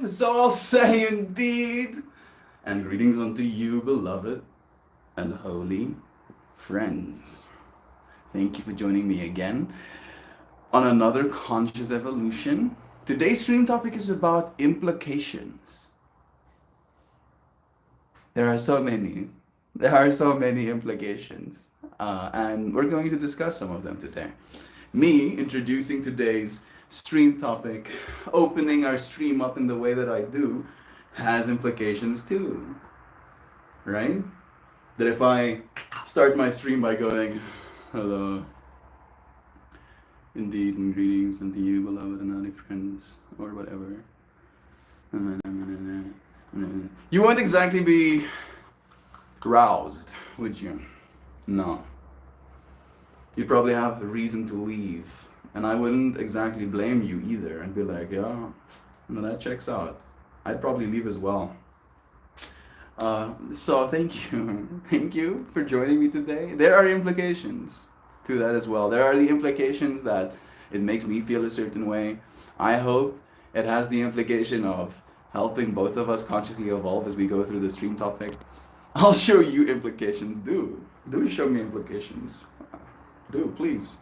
So I'll say indeed, and greetings unto you, beloved and holy friends. Thank you for joining me again on another Conscious Evolution. Today's stream topic is about implications. There are so many. There are so many implications. And we're going to discuss some of them today. Me introducing today's stream topic, opening our stream up in the way that I do, has implications too. Right? That if I start my stream by going, hello, indeed, and greetings unto you, beloved and holy friends, or whatever. You won't exactly be roused, would you? No. You'd probably have a reason to leave. And I wouldn't exactly blame you either and be like, yeah, no, that checks out. I'd probably leave as well. So thank you. Thank you for joining me today. There are implications to that as well. There are the implications that it makes me feel a certain way. I hope it has the implication of helping both of us consciously evolve as we go through the stream topic. I'll show you implications. Do show me implications. Do, please.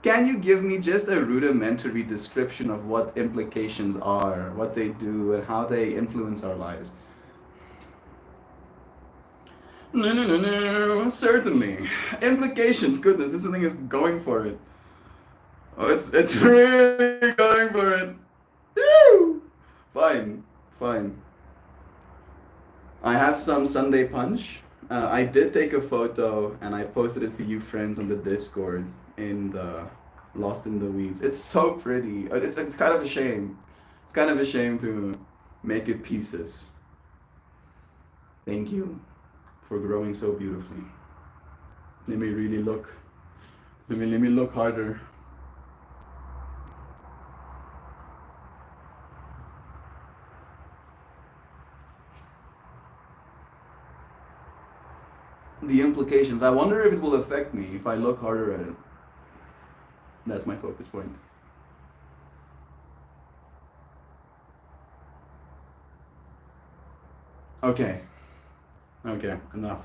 Can you give me just a rudimentary description of what implications are, what they do, and how they influence our lives? No, certainly. Implications, goodness, this thing is going for it. Oh, it's really going for it. Woo! Fine. I have some Sunday punch. I did take a photo and I posted it for you friends on the Discord in the Lost in the Weeds. It's so pretty. It's kind of a shame. It's kind of a shame to make it pieces. Thank you for growing so beautifully. Let me really look. Let me look harder. The implications. I wonder if it will affect me if I look harder at it. That's my focus point. Okay, enough.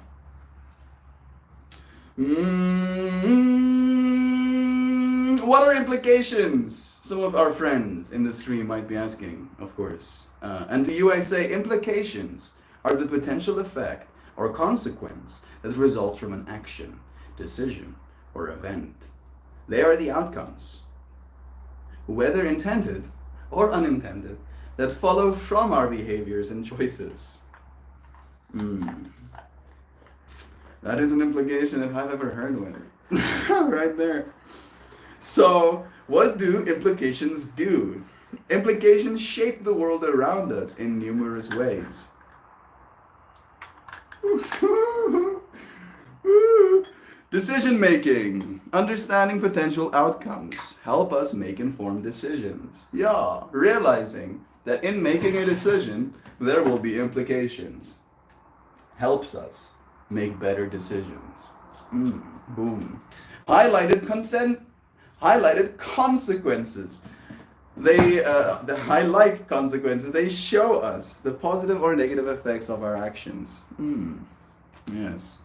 What are implications? Some of our friends in the stream might be asking, of course. And to you I say, implications are the potential effect or consequence that results from an action, decision, or event. They are the outcomes, whether intended or unintended, that follow from our behaviors and choices. That is an implication if I've ever heard one. Right there. So, what do implications do? Implications shape the world around us in numerous ways. Decision making, understanding potential outcomes, help us make informed decisions. Yeah, realizing that in making a decision, there will be implications. Helps us make better decisions. Boom. Highlighted consequences. The highlight consequences, they show us the positive or negative effects of our actions. Yes.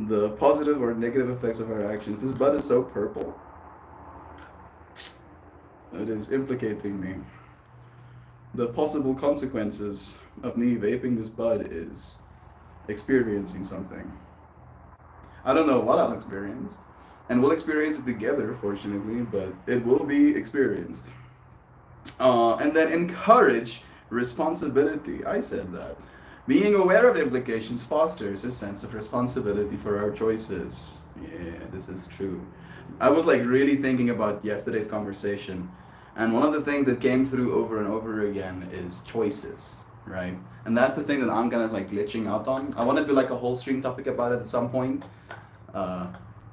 The positive or negative effects of our actions. This bud is so purple. It is implicating me. The possible consequences of me vaping this bud is experiencing something. I don't know what I'll experience. And we'll experience it together, fortunately, but it will be experienced. And then encourage responsibility. I said that. Being aware of implications fosters a sense of responsibility for our choices. Yeah, this is true. I was like really thinking about yesterday's conversation, and one of the things that came through over and over again is choices, right? And that's the thing that I'm kind of like glitching out on. I want to do like a whole stream topic about it at some point.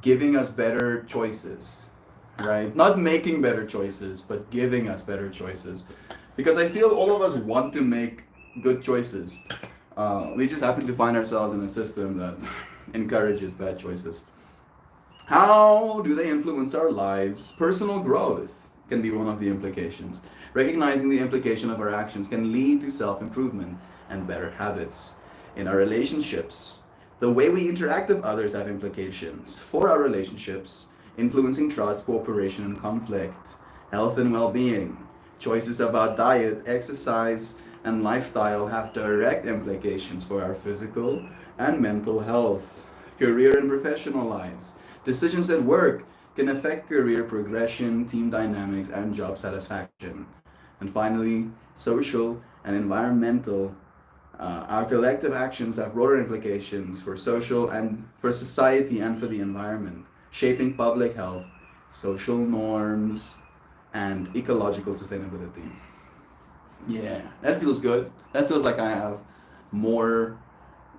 Giving us better choices, right? Not making better choices, but giving us better choices. Because I feel all of us want to make good choices. We just happen to find ourselves in a system that encourages bad choices. How do they influence our lives? Personal growth. can be one of the implications. Recognizing the implication of our actions can lead to self-improvement and better habits. In our relationships, the way we interact with others have implications for our relationships, influencing trust, cooperation, and conflict, health and well-being. Choices about diet, exercise, and lifestyle have direct implications for our physical and mental health, career and professional lives. Decisions at work can affect career progression, team dynamics, and job satisfaction. And finally, social and environmental. Our collective actions have broader implications for social and for society and for the environment, shaping public health, social norms, and ecological sustainability. Yeah, that feels good. That feels like I have more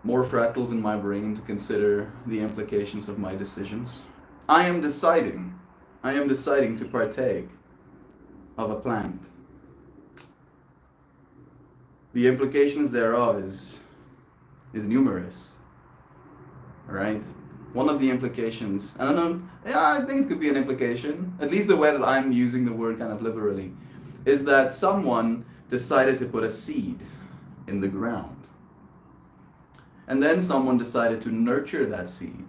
more fractals in my brain to consider the implications of my decisions. I am deciding. I am deciding to partake of a plant. The implications thereof is numerous. Right? One of the implications, I don't know, yeah, I think it could be an implication, at least the way that I'm using the word kind of liberally, is that someone decided to put a seed in the ground. And then someone decided to nurture that seed,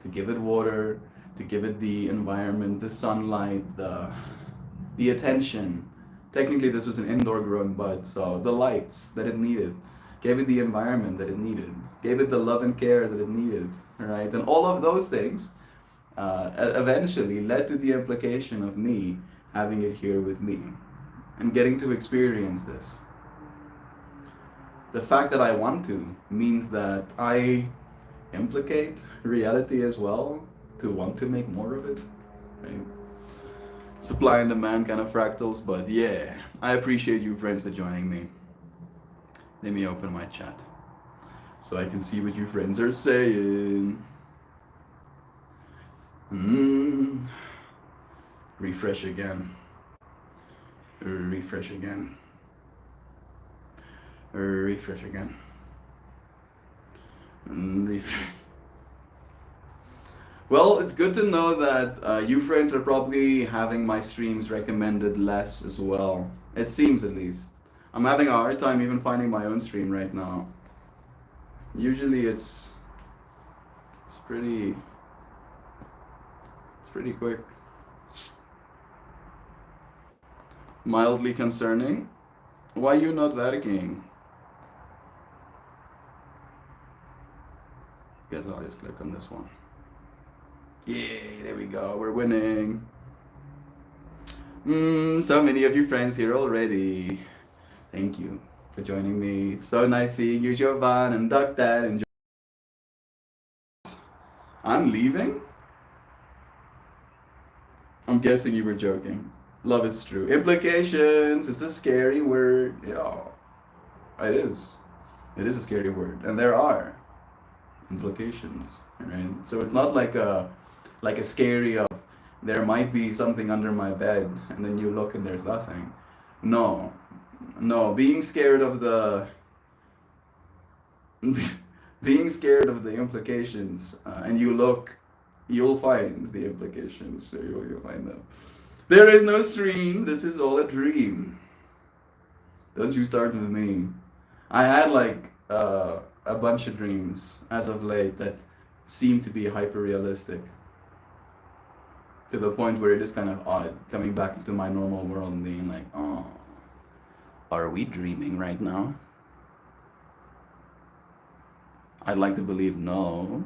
to give it water, to give it the environment, the sunlight, the attention. Technically, this was an indoor grown bud, so the lights that it needed, gave it the environment that it needed, gave it the love and care that it needed, right? And all of those things eventually led to the implication of me having it here with me and getting to experience this. The fact that I want to means that I implicate reality as well to want to make more of it, right? Supply and demand kind of fractals, but yeah, I appreciate you friends for joining me. Let me open my chat so I can see what you friends are saying. Refresh again. Refresh again. Refresh again. Well, it's good to know that you friends are probably having my streams recommended less as well. It seems, at least. I'm having a hard time even finding my own stream right now. Usually it's pretty quick. Mildly concerning. Why you not Vatican? Guess I'll just click on this one. Yay, there we go, we're winning. So many of you friends here already. Thank you for joining me. It's so nice seeing you, Jovan and Duck Dad and I'm leaving? I'm guessing you were joking. Love is true. Implications, it's a scary word. Yeah, it is. It is a scary word. And there are implications, right? So it's not like a scary of there might be something under my bed and then you look and there's nothing. No. Being scared of the being scared of the implications and you look, you'll find the implications. So you'll find them. There is no stream. This is all a dream. Don't you start with me. I had like a bunch of dreams as of late that seem to be hyper realistic. To the point where it is kind of odd coming back into my normal world and being like, oh, are we dreaming right now? I'd like to believe no.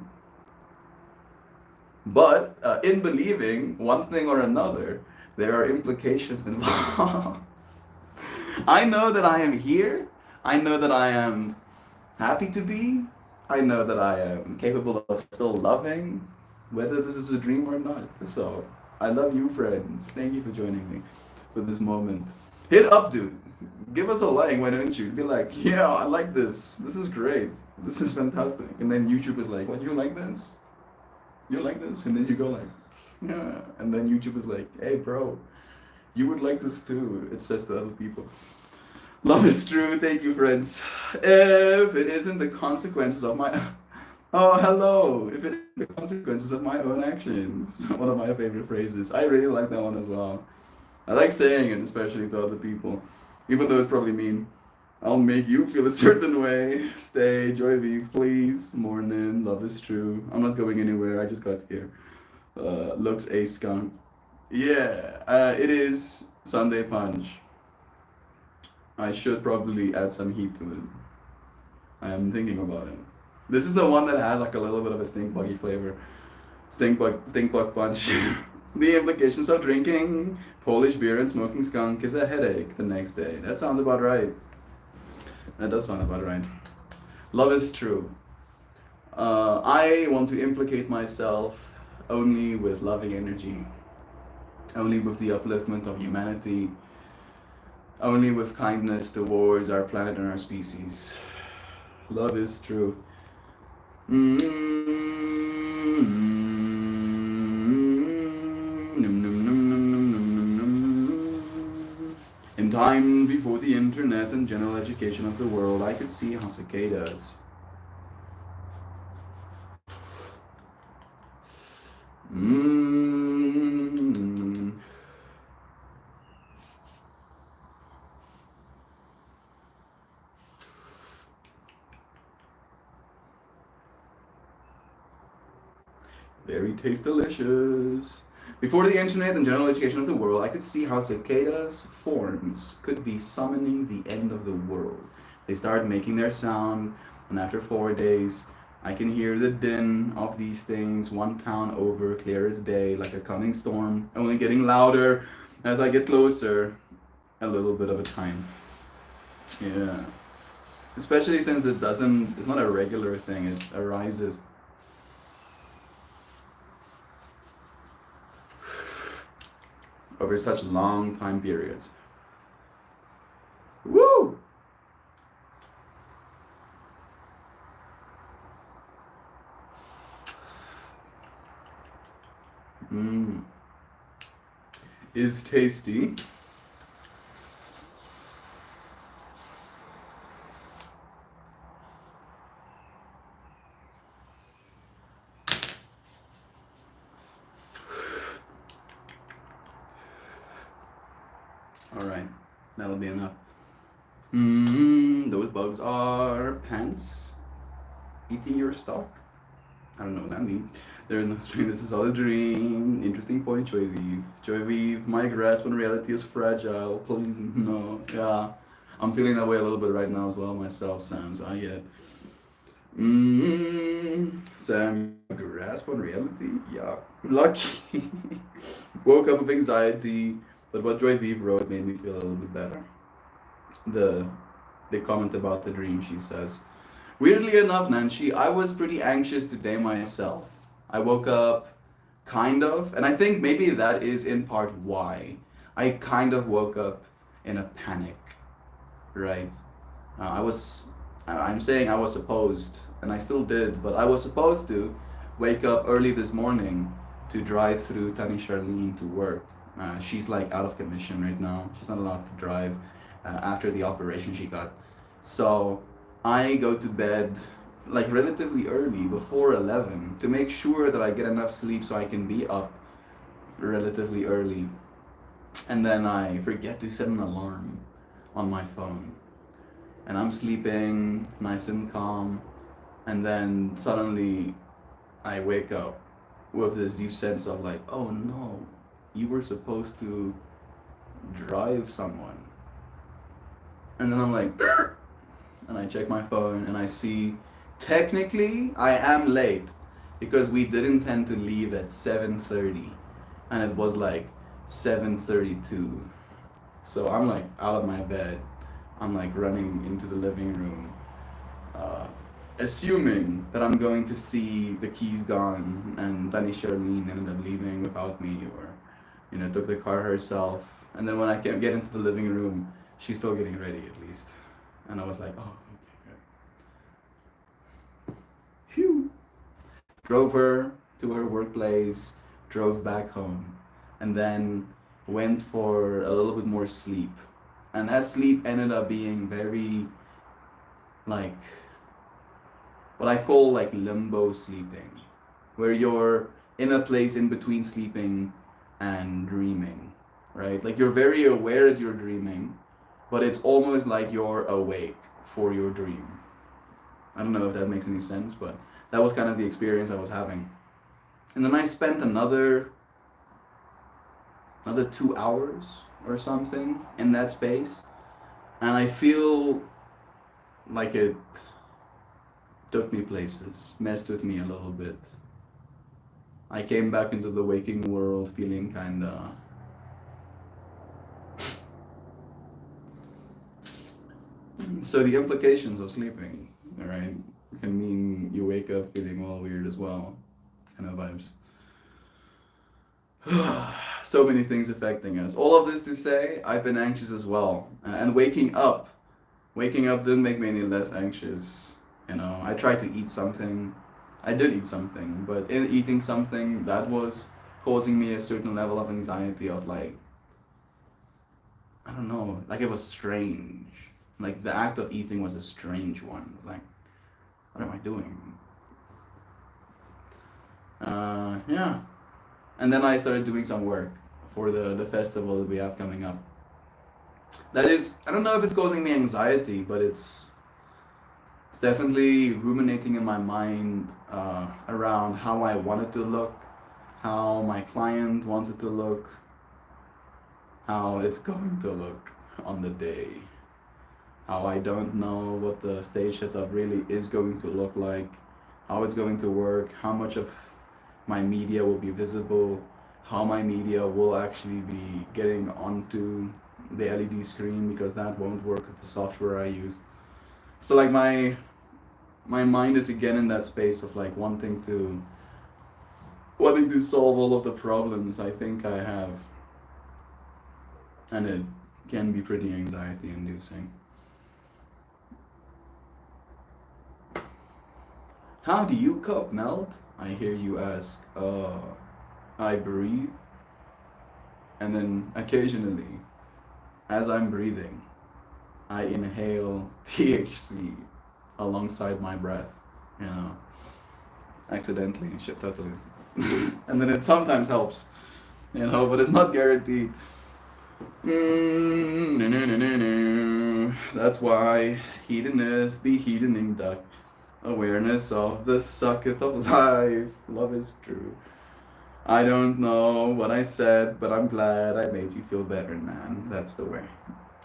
But in believing one thing or another, there are implications involved. I know that I am here. I know that I am happy to be. I know that I am capable of still loving, whether this is a dream or not. So, I love you, friends. Thank you for joining me for this moment. Hit up, dude. Give us a like, why don't you? Be like, yeah, I like this. This is great. This is fantastic. And then YouTube is like, what, you like this? You like this? And then you go like, yeah. And then YouTube is like, hey, bro, you would like this too. It says to other people. Love is true. Thank you, friends. If it isn't the consequences of my... Oh, hello. If it isn't the consequences of my own actions. One of my favorite phrases. I really like that one as well. I like saying it, especially to other people, even though it's probably mean. I'll make you feel a certain way. Stay, Joy Vive, please. Morning, love is true. I'm not going anywhere. I just got here. Looks a skunk. Yeah, it is Sunday Punch. I should probably add some heat to it. I am thinking about it. This is the one that has like a little bit of a stink buggy flavor. Stink bug punch. The implications of drinking Polish beer and smoking skunk is a headache the next day. That sounds about right. That does sound about right. Love is true. I want to implicate myself only with loving energy, only with the upliftment of humanity, only with kindness towards our planet and our species. Love is true. In time before the internet and general education of the world, I could see how cicadas. Very taste delicious. Before the internet and general education of the world, I could see how cicadas' forms could be summoning the end of the world. They start making their sound, and after 4 days, I can hear the din of these things one town over, clear as day, like a coming storm, only getting louder as I get closer. A little bit of a time. Yeah. Especially since it's not a regular thing, it arises over such long time periods. Woo! Is tasty. Alright, that'll be enough. Those bugs are pants eating your stock. I don't know what that means. There is no string, this is all a dream. Interesting point, Joy Vive. Joy Vive, my grasp on reality is fragile. Please, no. Yeah, I'm feeling that way a little bit right now as well myself, Sam, so I get. Sam, grasp on reality? Yeah. Lucky. Woke up with anxiety, but what Joy Vive wrote made me feel a little bit better. The comment about the dream, she says. Weirdly enough, Nancy, I was pretty anxious today myself. I woke up kind of, and I think maybe that is in part why. I kind of woke up in a panic, right? I'm saying I was supposed, and I still did, but I was supposed to wake up early this morning to drive through Tani Charlene to work. She's like out of commission right now. She's not allowed to drive after the operation she got. So I go to bed like relatively early, before 11, to make sure that I get enough sleep so I can be up relatively early. And then I forget to set an alarm on my phone. And I'm sleeping nice and calm. And then suddenly I wake up with this deep sense of like, oh no, you were supposed to drive someone. And then I'm like, "Arr!" And I check my phone and I see technically I am late because we did intend to leave at 7:30 and it was like 7:32. So I'm like out of my bed. I'm like running into the living room, assuming that I'm going to see the keys gone and Tani Charlene ended up leaving without me, or took the car herself. And then when I get into the living room, she's still getting ready at least. And I was like, oh, okay, good. Phew. Drove her to her workplace, drove back home, and then went for a little bit more sleep. And that sleep ended up being very, like, what I call like limbo sleeping, where you're in a place in between sleeping and dreaming. right? Like you're very aware that you're dreaming, but it's almost like you're awake for your dream. I don't know if that makes any sense, but that was kind of the experience I was having. And then I spent another 2 hours or something in that space, and I feel like it took me places, messed with me a little bit. I came back into the waking world feeling kinda. So the implications of sleeping, alright, can mean you wake up feeling all weird as well. Kind of vibes. So many things affecting us. All of this to say, I've been anxious as well. And waking up didn't make me any less anxious. You know, I tried to eat something. I did eat something, but in eating something, that was causing me a certain level of anxiety of like, I don't know, like it was strange. Like the act of eating was a strange one. It's like, what am I doing? Yeah. And then I started doing some work for the festival that we have coming up. That is, I don't know if it's causing me anxiety, but it's definitely ruminating in my mind around how I want it to look, how my client wants it to look, how it's going to look on the day, how I don't know what the stage setup really is going to look like, how it's going to work, how much of my media will be visible, how my media will actually be getting onto the LED screen, because that won't work with the software I use. So like my mind is again in that space of like wanting to solve all of the problems I think I have, and it can be pretty anxiety inducing. How do you cope, Melt? I hear you ask. I breathe, and then occasionally, as I'm breathing, I inhale THC alongside my breath, you know, accidentally, shit, totally. And then it sometimes helps, you know, but it's not guaranteed. That's why hedonist be hedoning duck. Awareness of the sucketh of life. Love is true. I don't know what I said, but I'm glad I made you feel better, man. That's the way.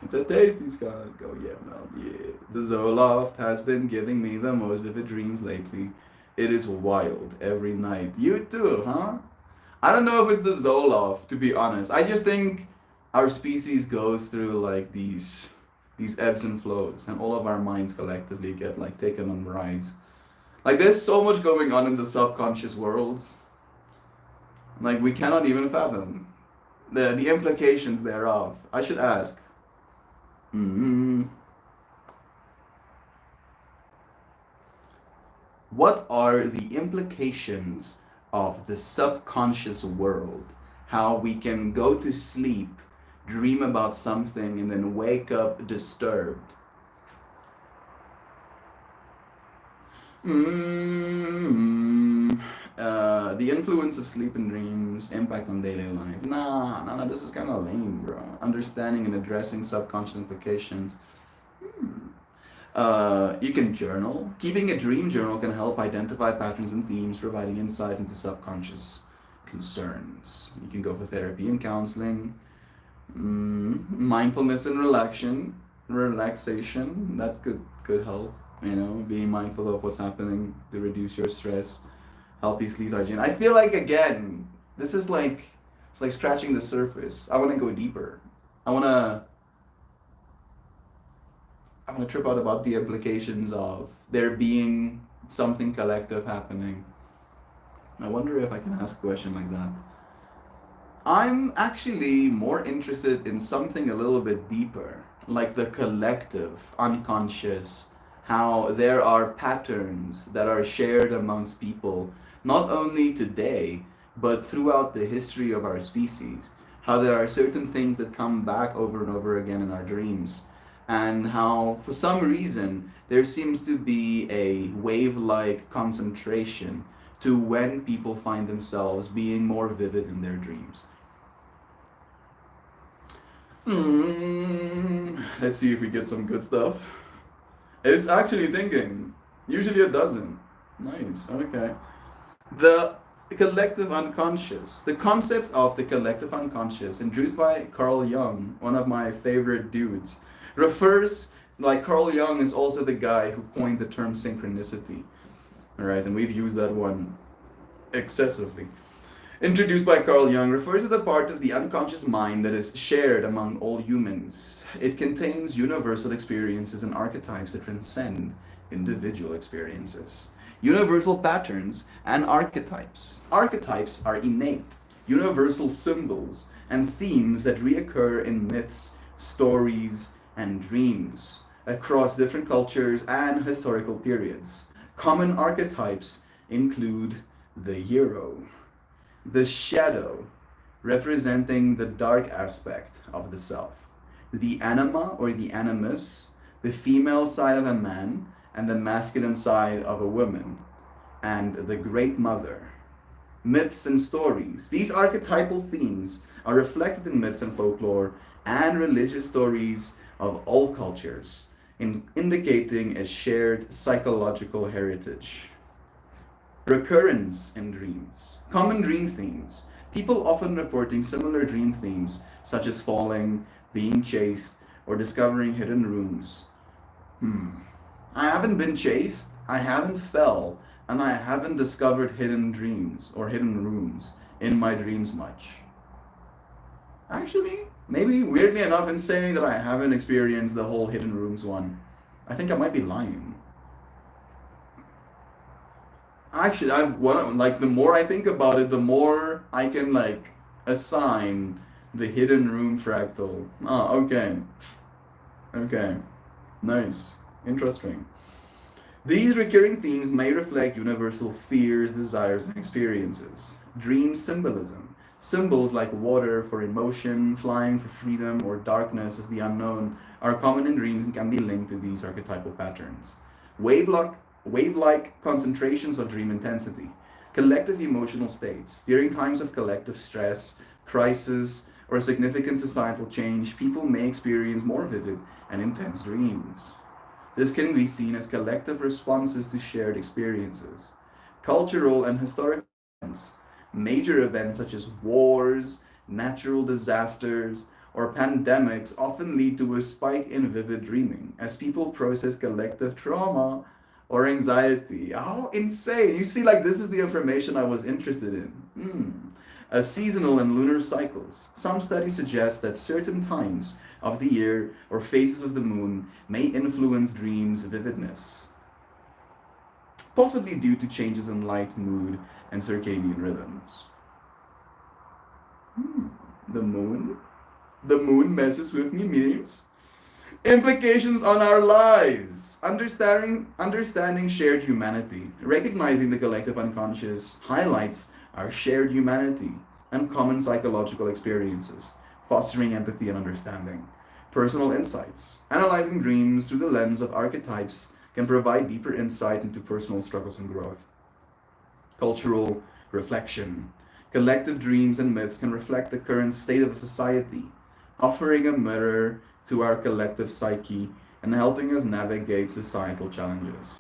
It's a tasty skunk. Oh yeah, well, yeah. The Zoloft has been giving me the most vivid dreams lately. It is wild every night. You too, huh? I don't know if it's the Zoloft, to be honest. I just think our species goes through like these ebbs and flows, and all of our minds collectively get like taken on rides. Like there's so much going on in the subconscious worlds, like we cannot even fathom the implications thereof. I should ask. What are the implications of the subconscious world? How we can go to sleep, dream about something, and then wake up disturbed. The influence of sleep and dreams, impact on daily life. Nah, this is kind of lame, bro. Understanding and addressing subconscious implications. You can journal. Keeping a dream journal can help identify patterns and themes, providing insights into subconscious concerns. You can go for therapy and counseling. Mindfulness and relaxation, that could help. You know, being mindful of what's happening to reduce your stress, healthy sleep hygiene. I feel like again, this is like it's like scratching the surface. I want to go deeper. I want to trip out about the implications of there being something collective happening. I wonder if I can ask a question like that. I'm actually more interested in something a little bit deeper, like the collective, unconscious, how there are patterns that are shared amongst people, not only today, but throughout the history of our species. How there are certain things that come back over and over again in our dreams, and how, for some reason, there seems to be a wave-like concentration to when people find themselves being more vivid in their dreams. Let's see if we get some good stuff. It's actually thinking. Usually it doesn't. Nice. Okay. The collective unconscious. The concept of the collective unconscious, introduced by Carl Jung, one of my favorite dudes, refers, like Carl Jung is also the guy who coined the term synchronicity. All right, and we've used that one excessively. Introduced by Carl Jung, refers to the part of the unconscious mind that is shared among all humans. It contains universal experiences and archetypes that transcend individual experiences. Universal patterns and archetypes. Archetypes are innate, universal symbols and themes that reoccur in myths, stories, and dreams across different cultures and historical periods. Common archetypes include the hero, the shadow, representing the dark aspect of the self, the anima or the animus, the female side of a man and the masculine side of a woman, and the great mother. Myths and stories. These archetypal themes are reflected in myths and folklore and religious stories of all cultures, indicating a shared psychological heritage. Recurrence in dreams. Common dream themes. People often reporting similar dream themes, such as falling, being chased, or discovering hidden rooms. I haven't been chased, I haven't fell, and I haven't discovered hidden dreams or hidden rooms in my dreams much. Actually, maybe weirdly enough, in saying that I haven't experienced the whole hidden rooms one, I think I might be lying. Actually, I want like the more I think about it, the more I can like assign the hidden room fractal. Oh, okay. Okay. Nice. Interesting. These recurring themes may reflect universal fears, desires, and experiences. Dream symbolism. Symbols like water for emotion, flying for freedom, or darkness as the unknown are common in dreams and can be linked to these archetypal patterns. Wave-like concentrations of dream intensity. Collective emotional states. During times of collective stress, crisis, or significant societal change, people may experience more vivid and intense dreams. This can be seen as collective responses to shared experiences. Cultural and historical events. Major events such as wars, natural disasters, or pandemics often lead to a spike in vivid dreaming as people process collective trauma or anxiety. How insane! You see, like, this is the information I was interested in. Seasonal and lunar cycles. Some studies suggest that certain times of the year or phases of the moon may influence dreams' vividness, possibly due to changes in light, mood, and circadian rhythms. The moon? The moon messes with me, memes. Implications on our lives. Understanding shared humanity. Recognizing the collective unconscious highlights our shared humanity and common psychological experiences, fostering empathy and understanding. Personal insights. Analyzing dreams through the lens of archetypes can provide deeper insight into personal struggles and growth. Cultural reflection. Collective dreams and myths can reflect the current state of a society, offering a mirror to our collective psyche and helping us navigate societal challenges.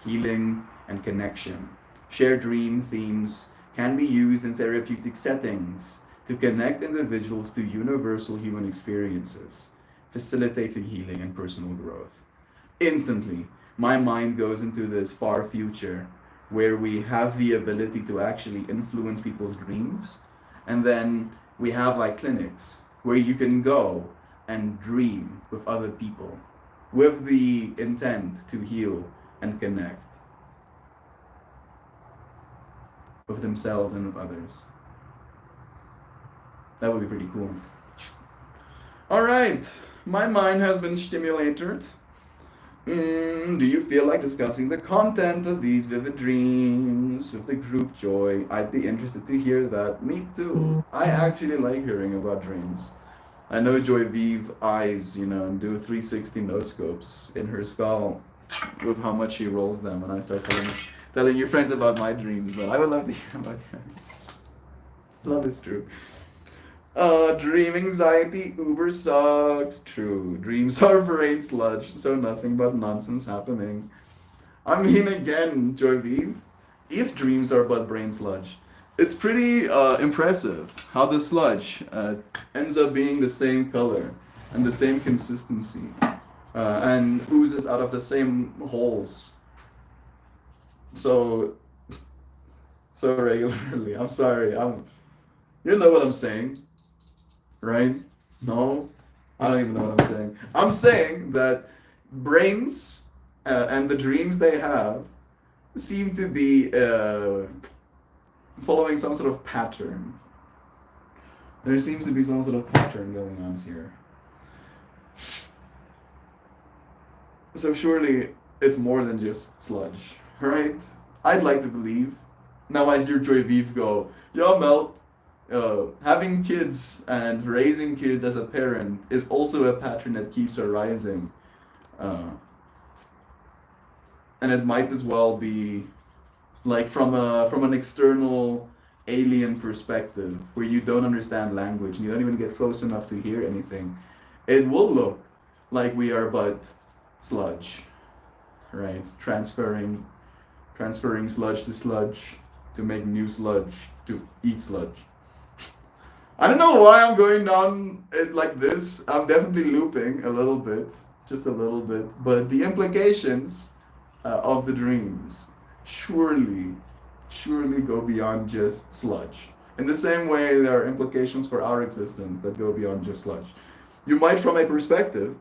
Healing and connection. Shared dream themes can be used in therapeutic settings to connect individuals to universal human experiences, facilitating healing and personal growth. Instantly, my mind goes into this far future where we have the ability to actually influence people's dreams, and then we have like clinics where you can go and dream with other people with the intent to heal and connect with themselves and with others. That would be pretty cool. All right, my mind has been stimulated. Do you feel like discussing the content of these vivid dreams with the group Joy? I'd be interested to hear that. Me too. I actually like hearing about dreams. I know Joy Vive eyes, and do 360 no scopes in her skull with how much she rolls them, and I start telling your friends about my dreams, but I would love to hear about yours. Love is true. Dream anxiety uber sucks. True. Dreams are brain sludge, so nothing but nonsense happening. I mean, again, Joyviv, if dreams are but brain sludge, it's pretty impressive how the sludge ends up being the same color and the same consistency and oozes out of the same holes so so regularly. I'm sorry. You know what I'm saying, right? No, I don't even know what I'm saying. I'm saying that brains and the dreams they have seem to be following some sort of pattern. There seems to be some sort of pattern going on here. So surely it's more than just sludge, right? I'd like to believe. Now I hear Joy Vive go, "Yo, Melt, having kids and raising kids as a parent is also a pattern that keeps arising. Uh, and it might as well be like from an external alien perspective where you don't understand language and you don't even get close enough to hear anything. It will look like we are but sludge, right? Transferring sludge to make new sludge to eat sludge. I don't know why I'm going down it like this. I'm definitely looping a little bit, just a little bit, but the implications of the dreams surely, surely go beyond just sludge. In the same way, there are implications for our existence that go beyond just sludge. You might, from a perspective,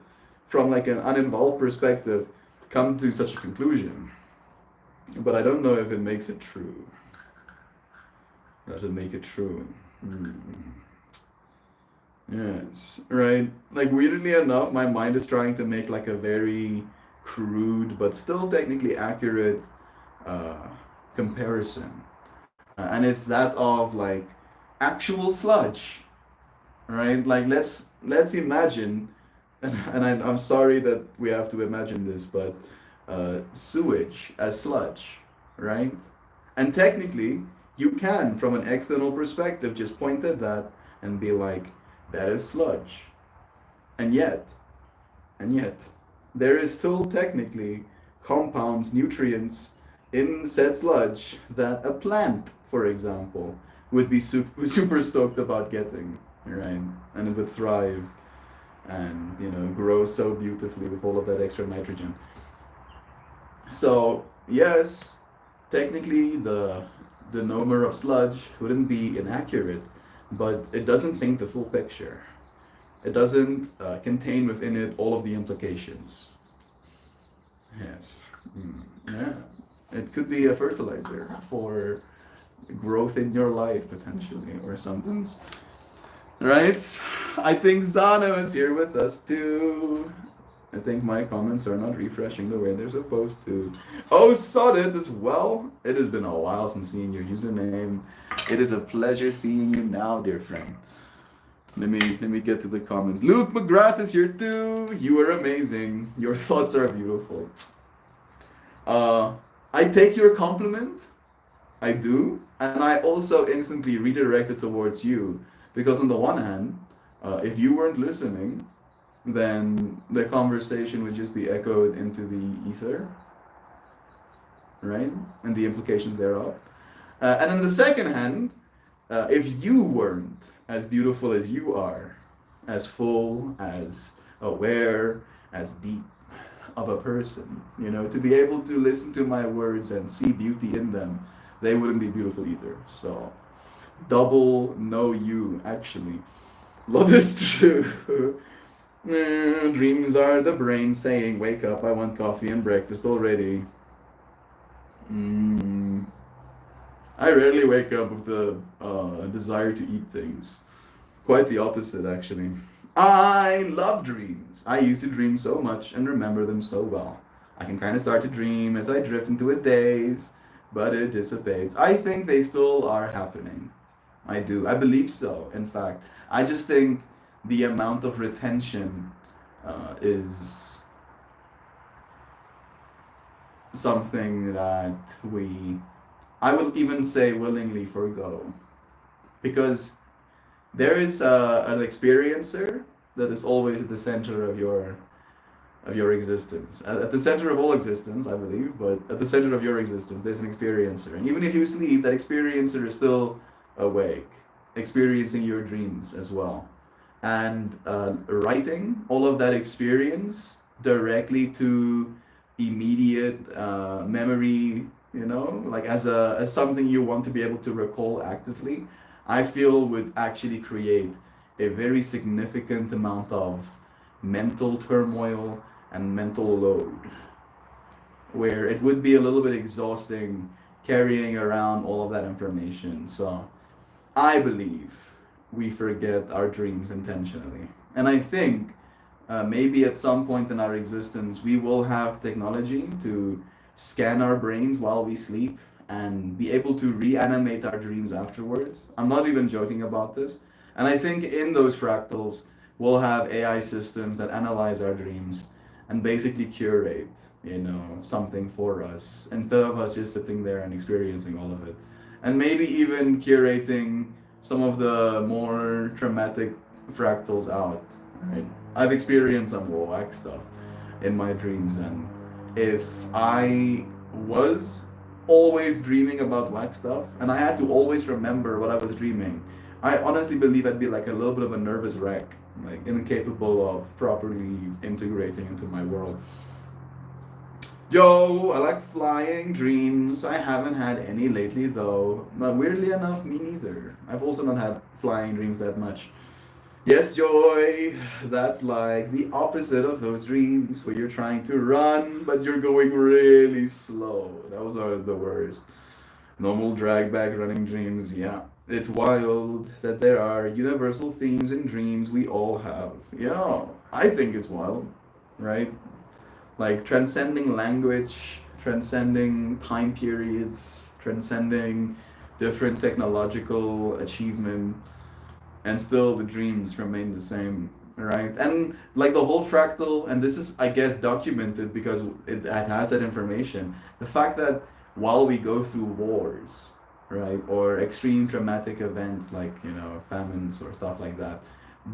from like an uninvolved perspective, come to such a conclusion, but I don't know if it makes it true. Does it make it true? Hmm. Yes, right. Like weirdly enough, my mind is trying to make like a very crude but still technically accurate uh, comparison, and it's that of like actual sludge, right? Like let's imagine, I'm sorry that we have to imagine this, but sewage as sludge, right? And technically, you can, from an external perspective, just point at that and be like, that is sludge. And yet, and yet, there is still technically compounds, nutrients in said sludge that a plant, for example, would be super stoked about getting, right? And it would thrive and, grow so beautifully with all of that extra nitrogen. So, yes, technically the number of sludge wouldn't be inaccurate, but it doesn't paint the full picture. It doesn't contain within it all of the implications. Yes. Yeah. It could be a fertilizer for growth in your life, potentially, or something. Right? I think Zano is here with us too. I think my comments are not refreshing the way they're supposed to. Oh, Sodit as well. It has been a while since seeing your username. It is a pleasure seeing you now, dear friend. Let me get to the comments. Luke McGrath is here too. You are amazing. Your thoughts are beautiful. I take your compliment. I do, and I also instantly redirect it towards you because on the one hand, if you weren't listening, then the conversation would just be echoed into the ether, right? And the implications thereof. And on the second hand, if you weren't as beautiful as you are, as full, as aware, as deep of a person, to be able to listen to my words and see beauty in them, they wouldn't be beautiful either. So, double know you, actually. Love is true. Dreams are the brain saying, wake up, I want coffee and breakfast already. I rarely wake up with the desire to eat things. Quite the opposite, actually. I love dreams. I used to dream so much and remember them so well. I can kind of start to dream as I drift into a daze, but it dissipates. I think they still are happening. I do. I believe so, in fact. I just think the amount of retention is something that I will even say willingly forgo. Because There is an experiencer that is always at the center of your existence. At the center of all existence, I believe, but at the center of your existence, there's an experiencer. And even if you sleep, that experiencer is still awake, experiencing your dreams as well. And writing all of that experience directly to immediate memory, you know, like as something you want to be able to recall actively, I feel would actually create a very significant amount of mental turmoil and mental load, where it would be a little bit exhausting carrying around all of that information. So I believe we forget our dreams intentionally. And I think maybe at some point in our existence, we will have technology to scan our brains while we sleep and be able to reanimate our dreams afterwards. I'm not even joking about this. And I think in those fractals, we'll have AI systems that analyze our dreams and basically curate, you know, something for us instead of us just sitting there and experiencing all of it. And maybe even curating some of the more traumatic fractals out, right? I've experienced some whack stuff in my dreams, and if I was always dreaming about whack stuff and I had to always remember what I was dreaming, I honestly believe I'd be like a little bit of a nervous wreck, like incapable of properly integrating into my world. Yo, I like flying dreams. I haven't had any lately though. But weirdly enough, me neither. I've also not had flying dreams that much. Yes, Joy, that's like the opposite of those dreams where you're trying to run, but you're going really slow. Those are the worst. Normal drag back running dreams, yeah. It's wild that there are universal themes in dreams we all have. Yeah, I think it's wild, right? Like transcending language, transcending time periods, transcending different technological achievement, and still the dreams remain the same, right? And like the whole fractal, and this is I guess documented because it has that information, the fact that while we go through wars, right, or extreme traumatic events like, you know, famines or stuff like that,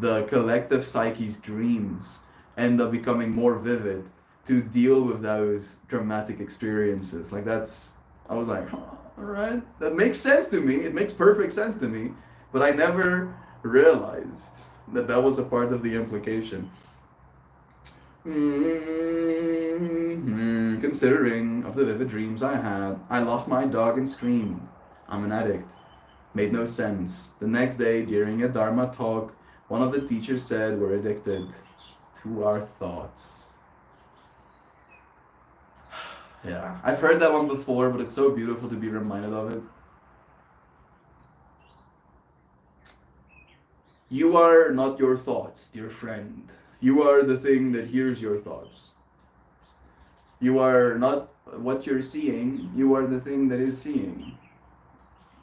the collective psyche's dreams end up becoming more vivid to deal with those dramatic experiences. Like that's, I was like, huh, all right, that makes sense to me. It makes perfect sense to me, but I never realized that that was a part of the implication. Considering of the vivid dreams I had, I lost my dog and screamed. I'm an addict. Made no sense. The next day, during a Dharma talk, one of the teachers said we're addicted to our thoughts. Yeah, I've heard that one before, but it's so beautiful to be reminded of it. You are not your thoughts, dear friend. You are the thing that hears your thoughts. You are not what you're seeing, you are the thing that is seeing.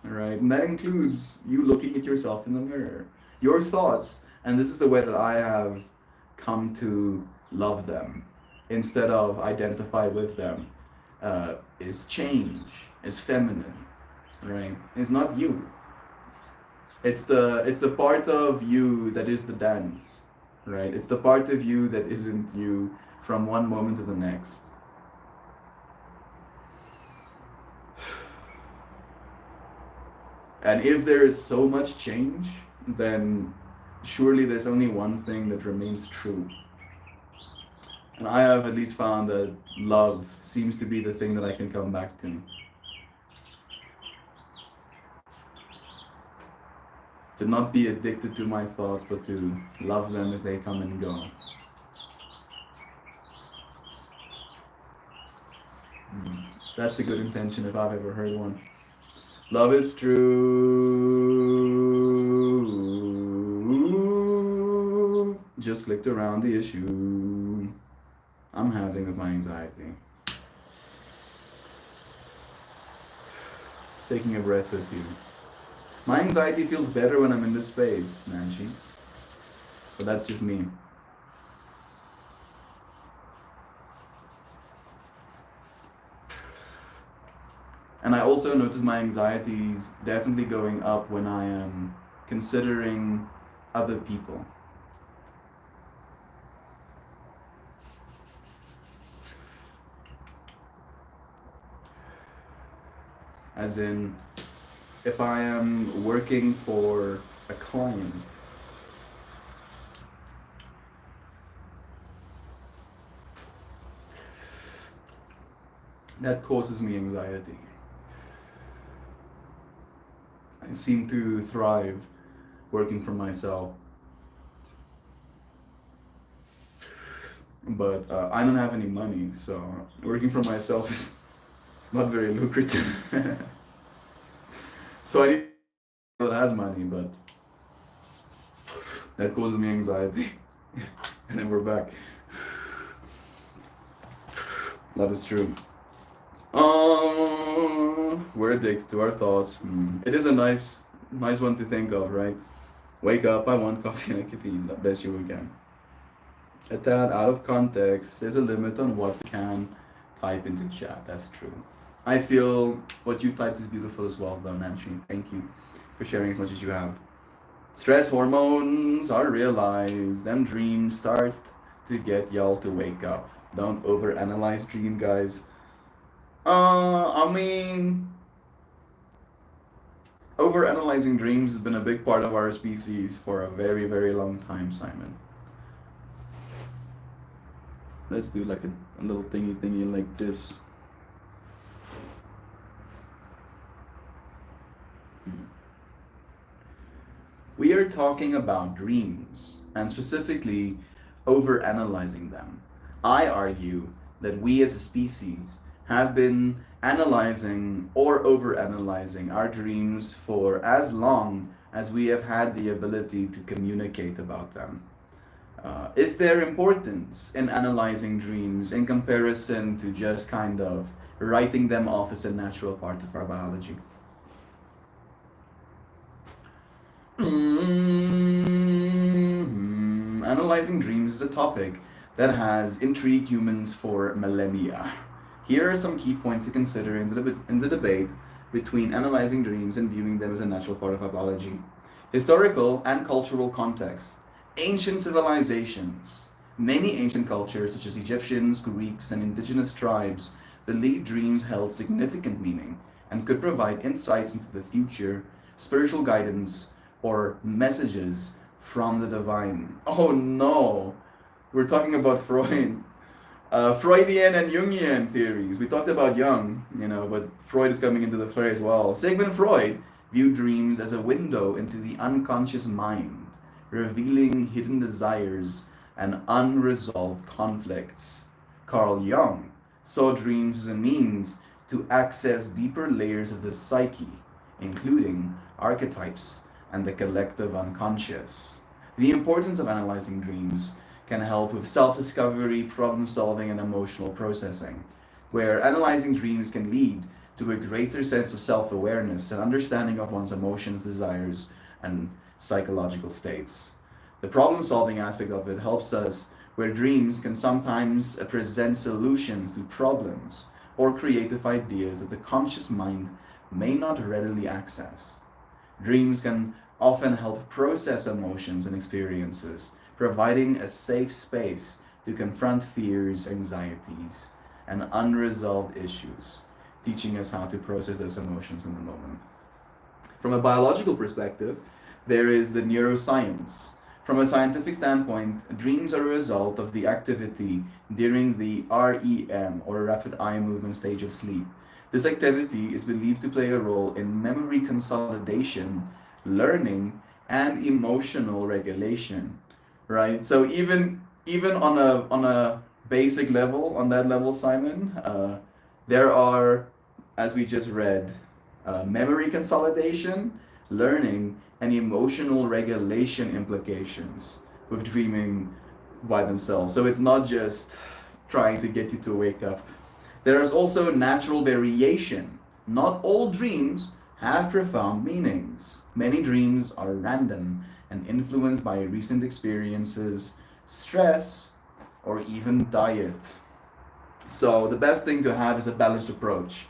Alright? And that includes you looking at yourself in the mirror. Your thoughts, and this is the way that I have come to love them instead of identify with them, is change, is feminine, right? It's not you. It's the part of you that is the dance, right? It's the part of you that isn't you from one moment to the next. And if there is so much change, then surely there's only one thing that remains true. And I have at least found that love seems to be the thing that I can come back to. To not be addicted to my thoughts, but to love them as they come and go. That's a good intention if I've ever heard one. Love is true. Just clicked around the issue I'm having with my anxiety. Taking a breath with you. My anxiety feels better when I'm in this space, Nancy. But that's just me. And I also notice my anxiety is definitely going up when I am considering other people. As in, if I am working for a client, that causes me anxiety. I seem to thrive working for myself, but I don't have any money, so working for myself is it's not very lucrative. So I need that has money, but that causes me anxiety. And then we're back. That is true. We're addicted to our thoughts. It is a nice one to think of, right? Wake up, I want coffee and a caffeine. Best you can. At that, out of context, there's a limit on what we can type into chat. That's true. I feel what you typed is beautiful as well, though, Nancy. Thank you for sharing as much as you have. Stress hormones are realized. Them dreams start to get y'all to wake up. Don't overanalyze dream, guys. I mean, overanalyzing dreams has been a big part of our species for a very, very long time, Simon. Let's do like a little thingy like this. We are talking about dreams, and specifically overanalyzing them. I argue that we as a species have been analyzing or overanalyzing our dreams for as long as we have had the ability to communicate about them. Is there importance in analyzing dreams in comparison to just kind of writing them off as a natural part of our biology? Analyzing dreams is a topic that has intrigued humans for millennia. Here are some key points to consider in the debate between analyzing dreams and viewing them as a natural part of our biology. Historical and cultural context. Ancient civilizations. Many ancient cultures, such as Egyptians, Greeks, and indigenous tribes, believed dreams held significant meaning and could provide insights into the future, spiritual guidance, or messages from the divine. Oh no! We're talking about Freud. Freudian and Jungian theories. We talked about Jung, but Freud is coming into the fray as well. Sigmund Freud viewed dreams as a window into the unconscious mind, revealing hidden desires and unresolved conflicts. Carl Jung saw dreams as a means to access deeper layers of the psyche, including archetypes and the collective unconscious. The importance of analyzing dreams can help with self-discovery, problem-solving, and emotional processing, where analyzing dreams can lead to a greater sense of self-awareness and understanding of one's emotions, desires, and psychological states. The problem-solving aspect of it helps us where dreams can sometimes present solutions to problems or creative ideas that the conscious mind may not readily access. Dreams can often help process emotions and experiences, providing a safe space to confront fears, anxieties, and unresolved issues, teaching us how to process those emotions in the moment. From a biological perspective, there is the neuroscience. From a scientific standpoint, dreams are a result of the activity during the REM, or rapid eye movement stage of sleep. This activity is believed to play a role in memory consolidation, learning, and emotional regulation. Right? So even on a basic level, on that level, Simon, there are, as we just read, memory consolidation, learning, and emotional regulation implications with dreaming by themselves. So it's not just trying to get you to wake up. There is also natural variation. Not all dreams have profound meanings. Many dreams are random and influenced by recent experiences, stress, or even diet. So the best thing to have is a balanced approach.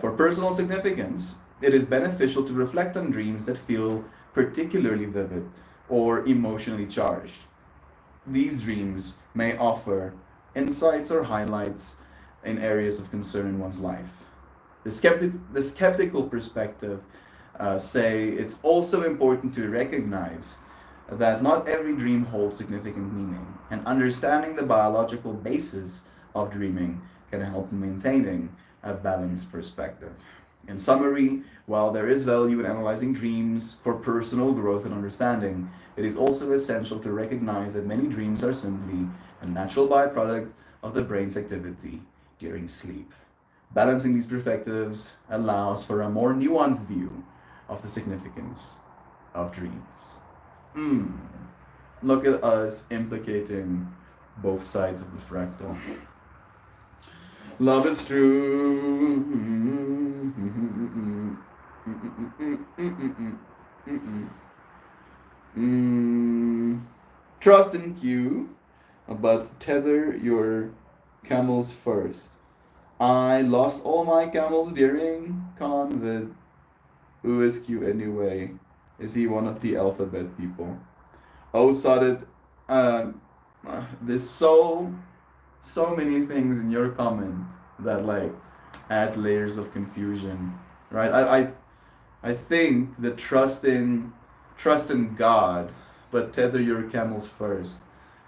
For personal significance, it is beneficial to reflect on dreams that feel particularly vivid or emotionally charged. These dreams may offer insights or highlights in areas of concern in one's life. The skeptical perspective say it's also important to recognize that not every dream holds significant meaning, and understanding the biological basis of dreaming can help in maintaining a balanced perspective. In summary, while there is value in analyzing dreams for personal growth and understanding, it is also essential to recognize that many dreams are simply a natural byproduct of the brain's activity during sleep. Balancing these perspectives allows for a more nuanced view of the significance of dreams. Look at us implicating both sides of the fractal. Love is true. Trust in Q, but tether your camels first. I lost all my camels during COVID. Who is Q anyway? Is he one of the alphabet people? Oh, Sadit, there's so many things in your comment that like adds layers of confusion, right? I think the trust in God, but tether your camels first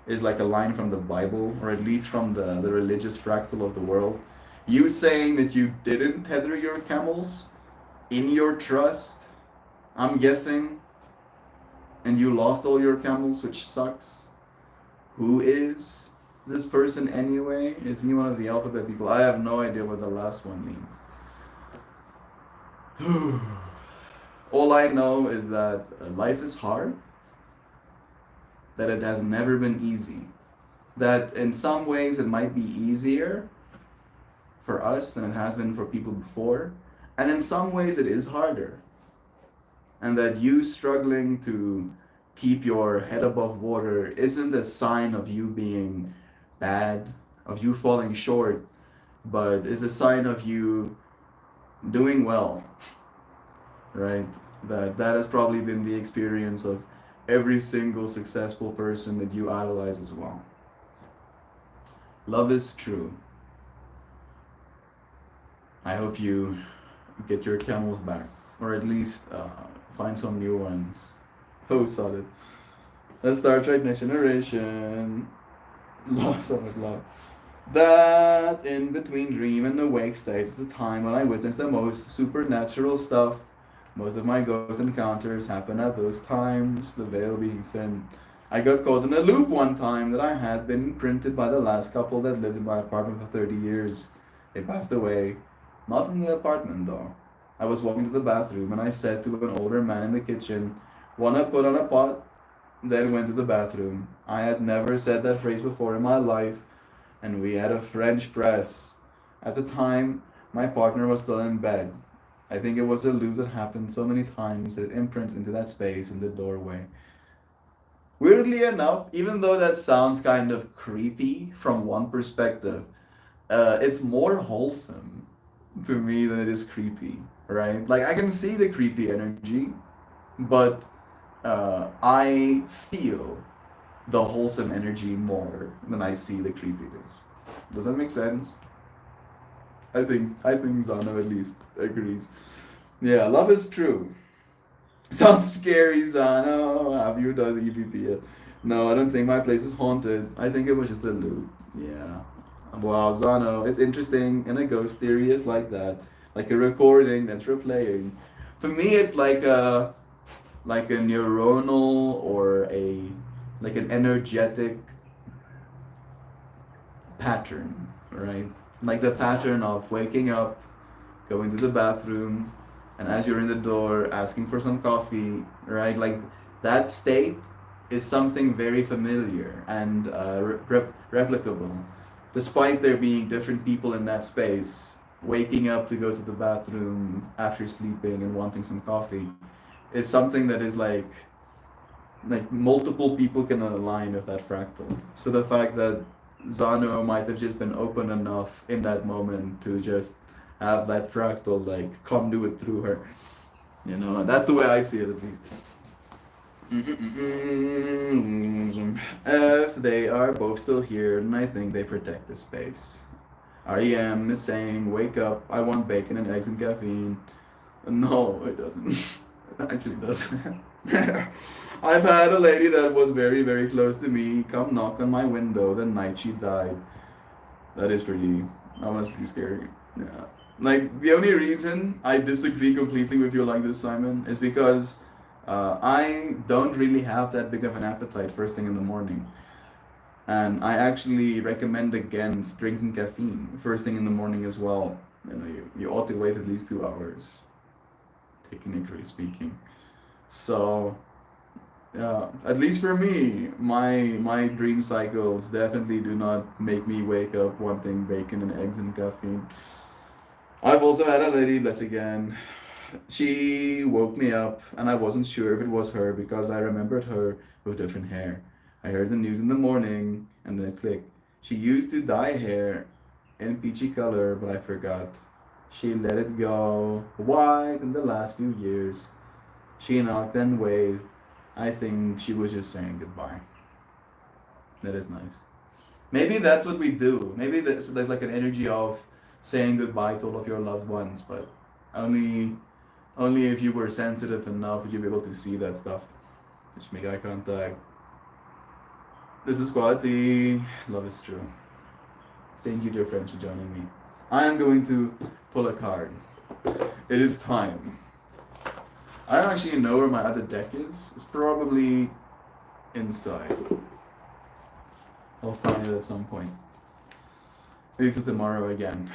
is like a line from the Bible, or at least from the religious fractal of the world. You saying that you didn't tether your camels in your trust, I'm guessing, and you lost all your camels, which sucks. Who is this person anyway? Is he one of the alphabet people? I have no idea what the last one means. All I know is that life is hard, that it has never been easy, that in some ways it might be easier for us than it has been for people before, and in some ways it is harder, and that you struggling to keep your head above water isn't a sign of you being bad, of you falling short, but is a sign of you doing well, right? That has probably been the experience of every single successful person that you idolize as well. Love is true. I hope you get your camels back, or at least find some new ones. Oh, solid. Let's Star Trek Next Generation. Love, so much love. That in between dream and awake states is the time when I witness the most supernatural stuff. Most of my ghost encounters happen at those times, the veil being thin. I got caught in a loop one time that I had been imprinted by the last couple that lived in my apartment for 30 years. They passed away. Not in the apartment though. I was walking to the bathroom and I said to an older man in the kitchen, "Wanna put on a pot?" Then went to the bathroom. I had never said that phrase before in my life, and we had a French press. At the time, my partner was still in bed. I think it was a loop that happened so many times that it imprinted into that space in the doorway. Weirdly enough, even though that sounds kind of creepy from one perspective, it's more wholesome to me than it is creepy, right? Like, I can see the creepy energy, but I feel the wholesome energy more than I see the creepiness. Does that make sense? I think Zano at least agrees. Yeah, love is true. Sounds scary, Zano. Have you done the EVP yet? No, I don't think my place is haunted. I think it was just a loop. Yeah. Wow, Zano, it's interesting in a ghost theory is like that. Like a recording that's replaying. For me it's like a neuronal or like an energetic pattern, right? Like the pattern of waking up, going to the bathroom, and as you're in the door, asking for some coffee, right? Like that state is something very familiar and replicable. Despite there being different people in that space, waking up to go to the bathroom after sleeping and wanting some coffee is something that is like multiple people can align with that fractal. So the fact that Zano might have just been open enough in that moment to just have that fractal like conduit through her. You know, that's the way I see it at least. If they are both still here, then I think they protect the space. REM is saying, wake up, I want bacon and eggs and caffeine. No, it doesn't. It actually doesn't. I've had a lady that was very, very close to me come knock on my window the night she died. That was pretty scary. Yeah. Like, the only reason I disagree completely with you like this, Simon, is because I don't really have that big of an appetite first thing in the morning. And I actually recommend against drinking caffeine first thing in the morning as well. You ought to wait at least 2 hours, technically speaking. So, yeah, at least for me, my dream cycles definitely do not make me wake up wanting bacon and eggs and caffeine. I've also had a lady, bless again. She woke me up, and I wasn't sure if it was her because I remembered her with different hair. I heard the news in the morning, and then it clicked. She used to dye hair in peachy color, but I forgot. She let it go white in the last few years. She knocked and waved. I think she was just saying goodbye. That is nice. Maybe that's what we do. Maybe there's like an energy of saying goodbye to all of your loved ones, but only only if you were sensitive enough would you be able to see that stuff. Just make eye contact. This is quality. Love is true. Thank you, dear friends, for joining me. I am going to pull a card. It is time. I don't actually know where my other deck is. It's probably inside. I'll find it at some point. Maybe for tomorrow again.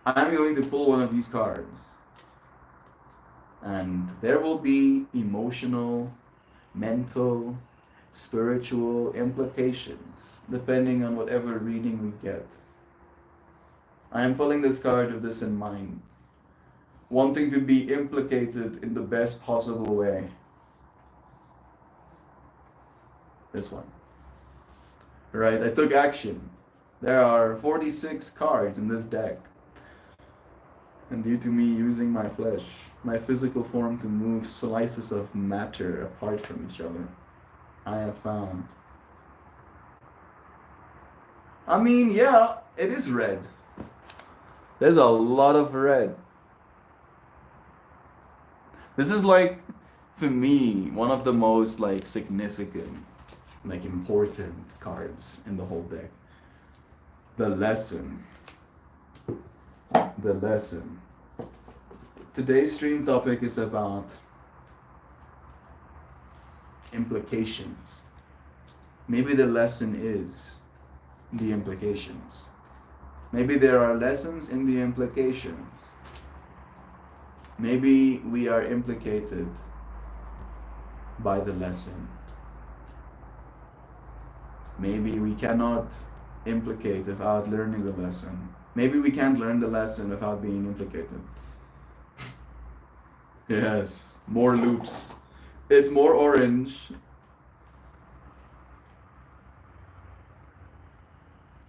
I'm going to pull one of these cards. And there will be emotional, mental, spiritual implications depending on whatever reading we get. I am pulling this card with this in mind. Wanting to be implicated in the best possible way. This one. Right, I took action. There are 46 cards in this deck. And due to me using my flesh, my physical form to move slices of matter apart from each other, I have found. I mean, yeah, it is red. There's a lot of red. This is like, for me, one of the most like significant, like important cards in the whole deck. The lesson. The lesson. Today's stream topic is about implications. Maybe the lesson is the implications. Maybe there are lessons in the implications. Maybe we are implicated by the lesson. Maybe we cannot implicate without learning the lesson. Maybe we can't learn the lesson without being implicated. Yes, more loops. It's more orange.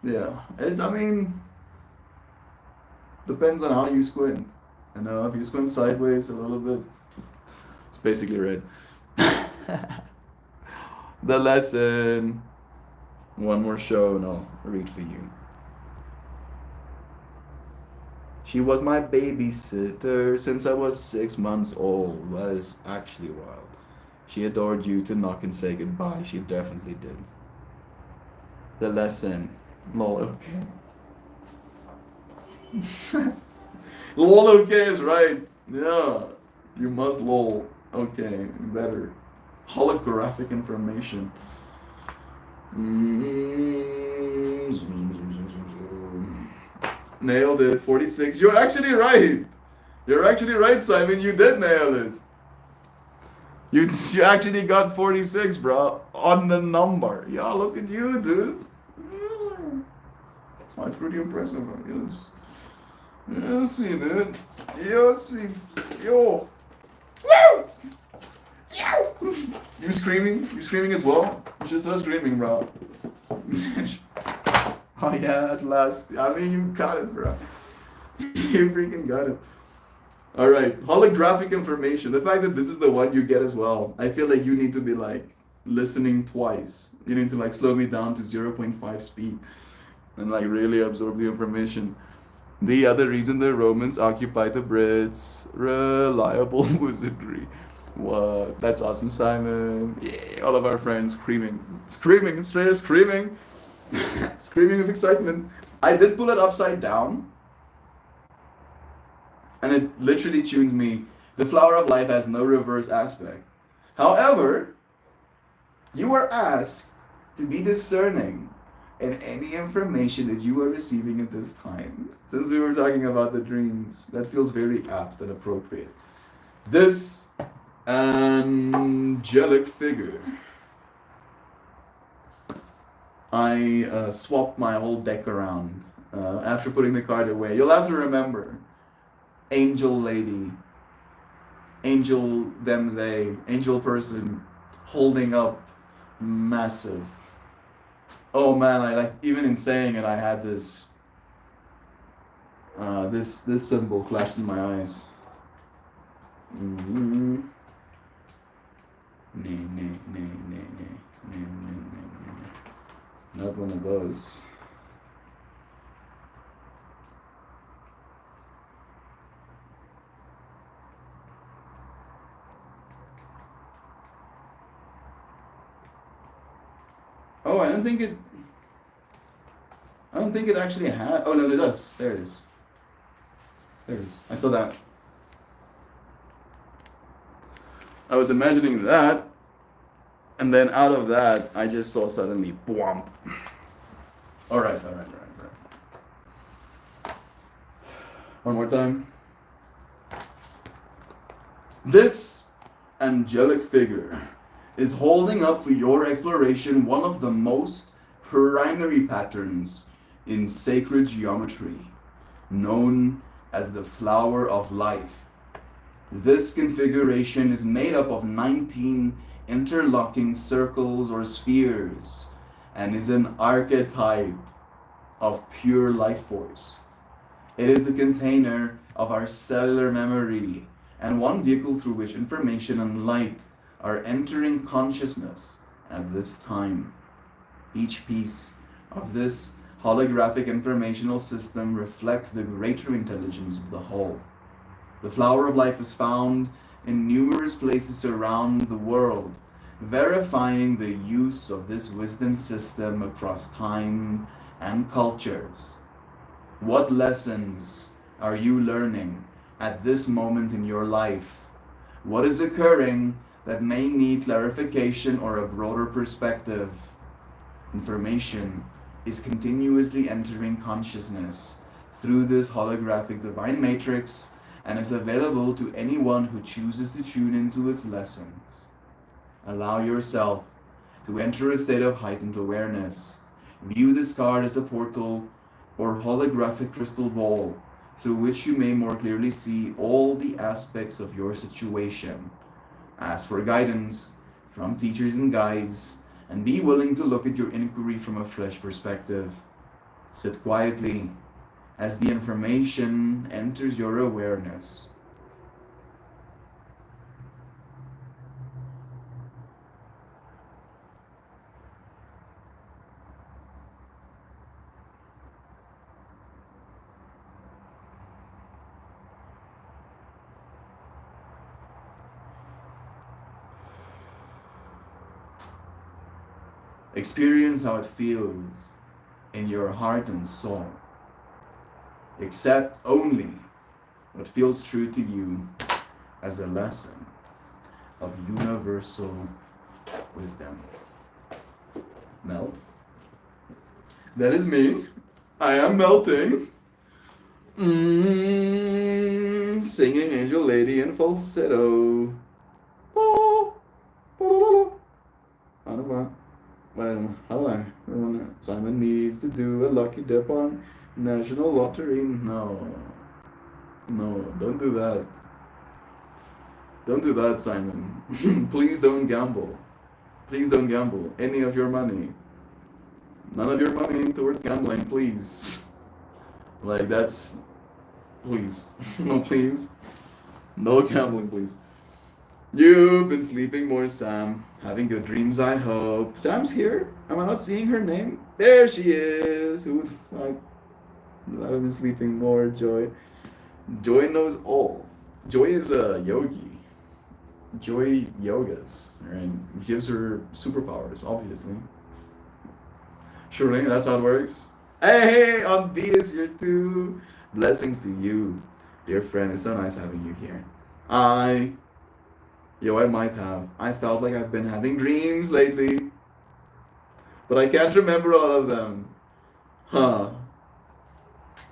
Yeah, I mean, depends on how you squint. You know, if you squint sideways a little bit, it's basically red. The lesson. One more show, no, read for you. She was my babysitter since I was 6 months old. Was actually wild. She adored you to knock and say goodbye. She definitely did. The lesson. Lol, okay. Lol, okay is right. Yeah. You must lol. Okay, better. Holographic information. Nailed it. 46. You're actually right. You're actually right, Simon. You did nail it. You actually got 46, bro. On the number. Yeah, look at you, dude. That's pretty impressive. Yes. Yes, see, dude. Yes, see. Yo. Woo! Yo! You screaming? You screaming as well? You should start screaming, bro. Oh yeah, at last. I mean, you got it, bro. You freaking got it. All right, holographic information. The fact that this is the one you get as well, I feel like you need to be like listening twice. You need to like slow me down to 0.5 speed and like really absorb the information. The other reason the Romans occupied the Brits, reliable wizardry. What? That's awesome, Simon. Yeah, all of our friends screaming, screaming, straight up screaming, screaming with excitement. I did pull it upside down, and it literally tunes me. The flower of life has no reverse aspect. However, you are asked to be discerning in any information that you are receiving at this time. Since we were talking about the dreams, that feels very apt and appropriate. This angelic figure. I swapped my whole deck around after putting the card away. You'll have to remember angel lady, angel them they, angel person holding up massive. Oh man, I like even in saying it, I had this this symbol flashed in my eyes. Mm-hmm. Not one of those. Oh, I don't think it actually had. Oh no, it does. There it is. There it is. I saw that. I was imagining that, and then out of that, I just saw suddenly, bwomp. All right. One more time. This angelic figure is holding up for your exploration one of the most primary patterns in sacred geometry, known as the flower of life. This configuration is made up of 19 interlocking circles or spheres and is an archetype of pure life force. It is the container of our cellular memory and one vehicle through which information and light are entering consciousness at this time. Each piece of this holographic informational system reflects the greater intelligence of the whole. The flower of life is found in numerous places around the world, verifying the use of this wisdom system across time and cultures. What lessons are you learning at this moment in your life? What is occurring that may need clarification or a broader perspective? Information is continuously entering consciousness through this holographic divine matrix and is available to anyone who chooses to tune into its lessons. Allow yourself to enter a state of heightened awareness. View this card as a portal or holographic crystal ball through which you may more clearly see all the aspects of your situation. Ask for guidance from teachers and guides, and be willing to look at your inquiry from a fresh perspective. Sit quietly as the information enters your awareness. Experience how it feels in your heart and soul. Accept only what feels true to you as a lesson of universal wisdom. Melt. That is me. I am melting. Singing Angel Lady in falsetto. Well, Simon needs to do a lucky dip on National Lottery. No, don't do that. Don't do that, Simon. Please don't gamble. Please don't gamble any of your money. None of your money towards gambling, please. Like, that's... Please. No, please. No gambling, please. You've been sleeping more, Sam. Having good dreams, I hope. Sam's here? Am I not seeing her name? There she is. Who the fuck? I've been sleeping more, Joy. Joy knows all. Joy is a yogi. Joy yogas, right? Gives her superpowers, obviously. Surely, that's how it works. Hey, on B is here too. Blessings to you, dear friend. It's so nice having you here. I, I might have. I felt like I've been having dreams lately, but I can't remember all of them. Huh.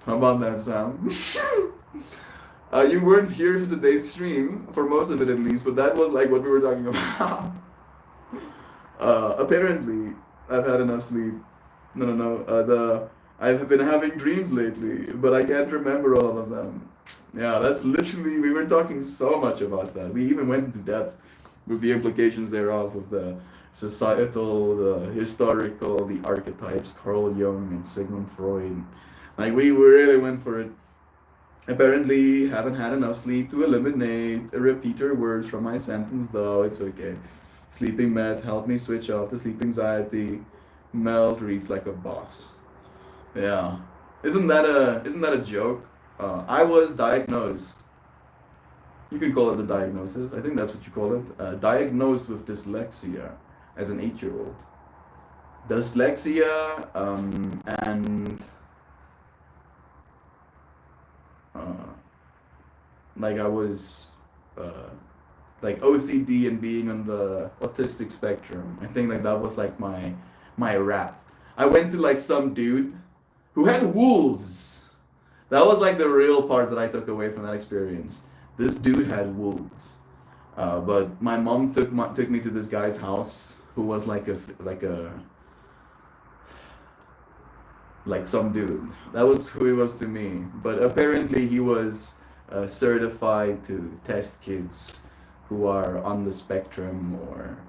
How about that, Sam? You weren't here for today's stream, for most of it at least, but that was like what we were talking about. Apparently, I've had enough sleep. No. I've been having dreams lately, but I can't remember all of them. Yeah, that's literally, we were talking so much about that. We even went into depth with the implications thereof of the societal, the historical, the archetypes, Carl Jung and Sigmund Freud. Like, we really went for it. Apparently, haven't had enough sleep to eliminate repeater words from my sentence, though it's okay. Sleeping meds help me switch off the sleep anxiety. Mel reads like a boss. Yeah, isn't that a joke? I was diagnosed. You can call it the diagnosis. I think that's what you call it. Diagnosed with dyslexia as an 8-year-old. Dyslexia and uh, like I was like OCD and being on the autistic spectrum. I think like that was like my rap. I went to like some dude who had wolves. That was like the real part that I took away from that experience. This dude had wolves. But my mom took me to this guy's house who was like some dude. That was who he was to me. But apparently he was certified to test kids who are on the spectrum or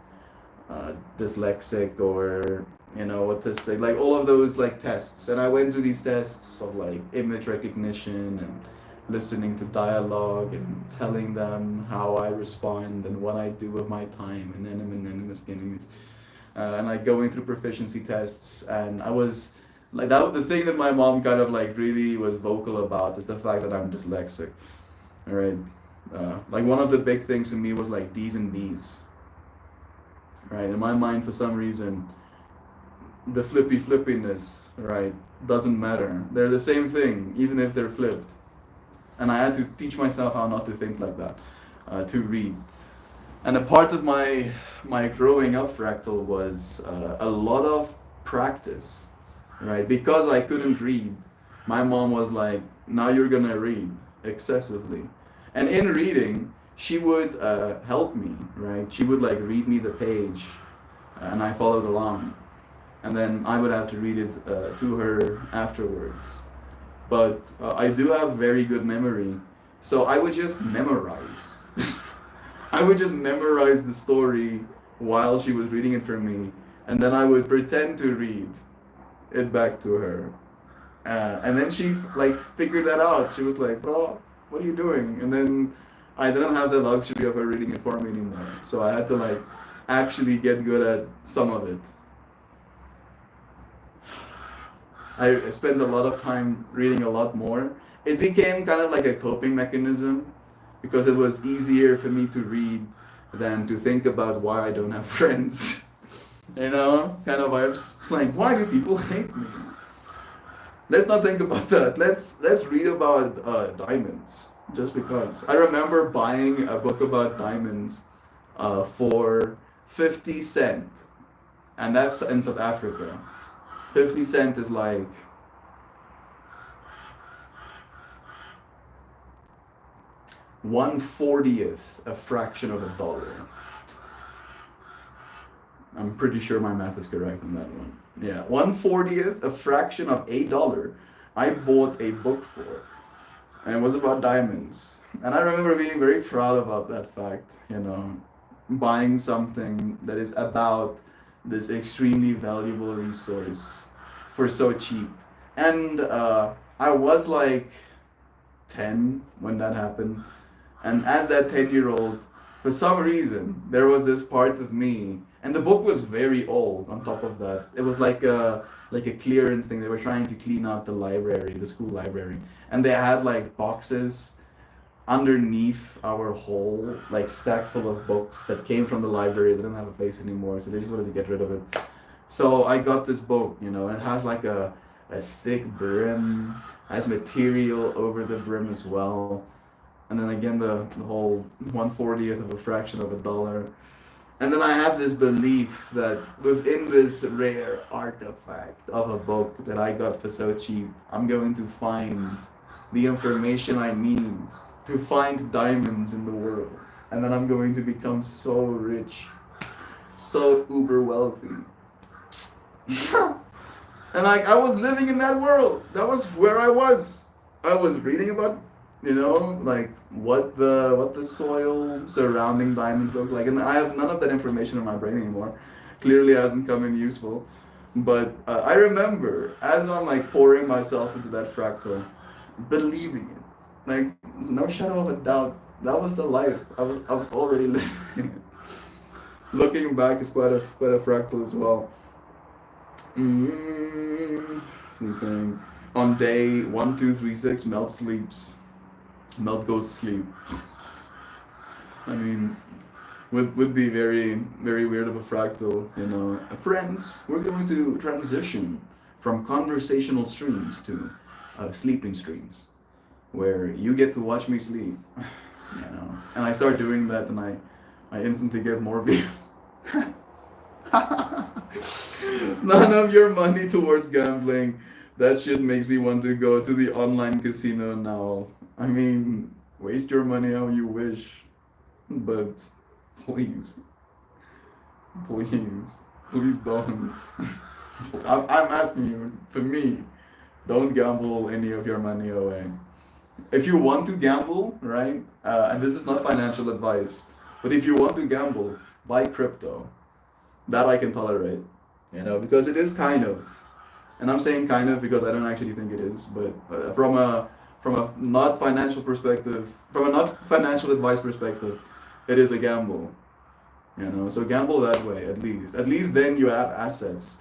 dyslexic or autistic, like all of those like tests. And I went through these tests of like image recognition and listening to dialogue and telling them how I respond and what I do with my time and animus enemies. And like going through proficiency tests, and I was like that. The thing that my mom kind of like really was vocal about is the fact that I'm dyslexic. All right, like one of the big things to me was like D's and B's. Right, in my mind, for some reason, the flippiness, right, doesn't matter. They're the same thing, even if they're flipped. And I had to teach myself how not to think like that, to read. And a part of my growing up, Fractal, was a lot of practice, right? Because I couldn't read, my mom was like, now you're gonna read excessively. And in reading, she would help me, right? She would like read me the page, and I followed along. And then I would have to read it to her afterwards. But I do have very good memory, so I would just memorize. I would just memorize the story while she was reading it for me, and then I would pretend to read it back to her. And then she like figured that out. She was like, "Bro, what are you doing?" And then I didn't have the luxury of her reading it for me anymore, so I had to like actually get good at some of it. I spent a lot of time reading a lot more. It became kind of like a coping mechanism because it was easier for me to read than to think about why I don't have friends. Kind of vibes. It's like, why do people hate me? Let's not think about that. Let's read about diamonds. Just because. I remember buying a book about diamonds for 50 cent, and that's in South Africa. 50 cent is like 1/40th, a fraction of a dollar. I'm pretty sure my math is correct on that one. Yeah, 1/40th, a fraction of $1. I bought a book for, and it was about diamonds. And I remember being very proud about that fact. Buying something that is about this extremely valuable resource for so cheap. And I was like 10 when that happened. And as that 10-year-old, for some reason, there was this part of me, and the book was very old on top of that. It was like a clearance thing. They were trying to clean out the library, the school library. And they had like boxes underneath our hole, like stacked full of books that came from the library. They didn't have a place anymore, so they just wanted to get rid of it. So I got this book, you know, and it has like a thick brim, has material over the brim as well. And then again, the whole 1/40th of a fraction of a dollar. And then I have this belief that within this rare artifact of a book that I got for so cheap, I'm going to find the information I need to find diamonds in the world. And then I'm going to become so rich, so uber wealthy. And like I was living in that world. That was where I was. I was reading about, you know, like what the soil surrounding diamonds look like, and I have none of that information in my brain anymore. Clearly hasn't come in useful. But I remember as I'm like pouring myself into that fractal, believing it, like no shadow of a doubt, that was the life I was already living it. Looking back is quite a fractal as well. Sleeping. On day 1, 2, 3, 6, Melt sleeps. Melt goes to sleep. I mean, would be very, very weird of a fractal, you know. Friends, we're going to transition from conversational streams to sleeping streams, where you get to watch me sleep, you know. And I start doing that, and I instantly get more views. None of your money towards gambling. That shit makes me want to go to the online casino now. I mean, waste your money how you wish, but please, please don't. I'm asking you, for me, don't gamble any of your money away. If you want to gamble, right, and this is not financial advice, but if you want to gamble, buy crypto. That I can tolerate, you know, because it is kind of, and I'm saying kind of because I don't actually think it is, but from a not financial perspective, from a not financial advice perspective, it is a gamble, you know. So gamble that way at least. At least then you have assets,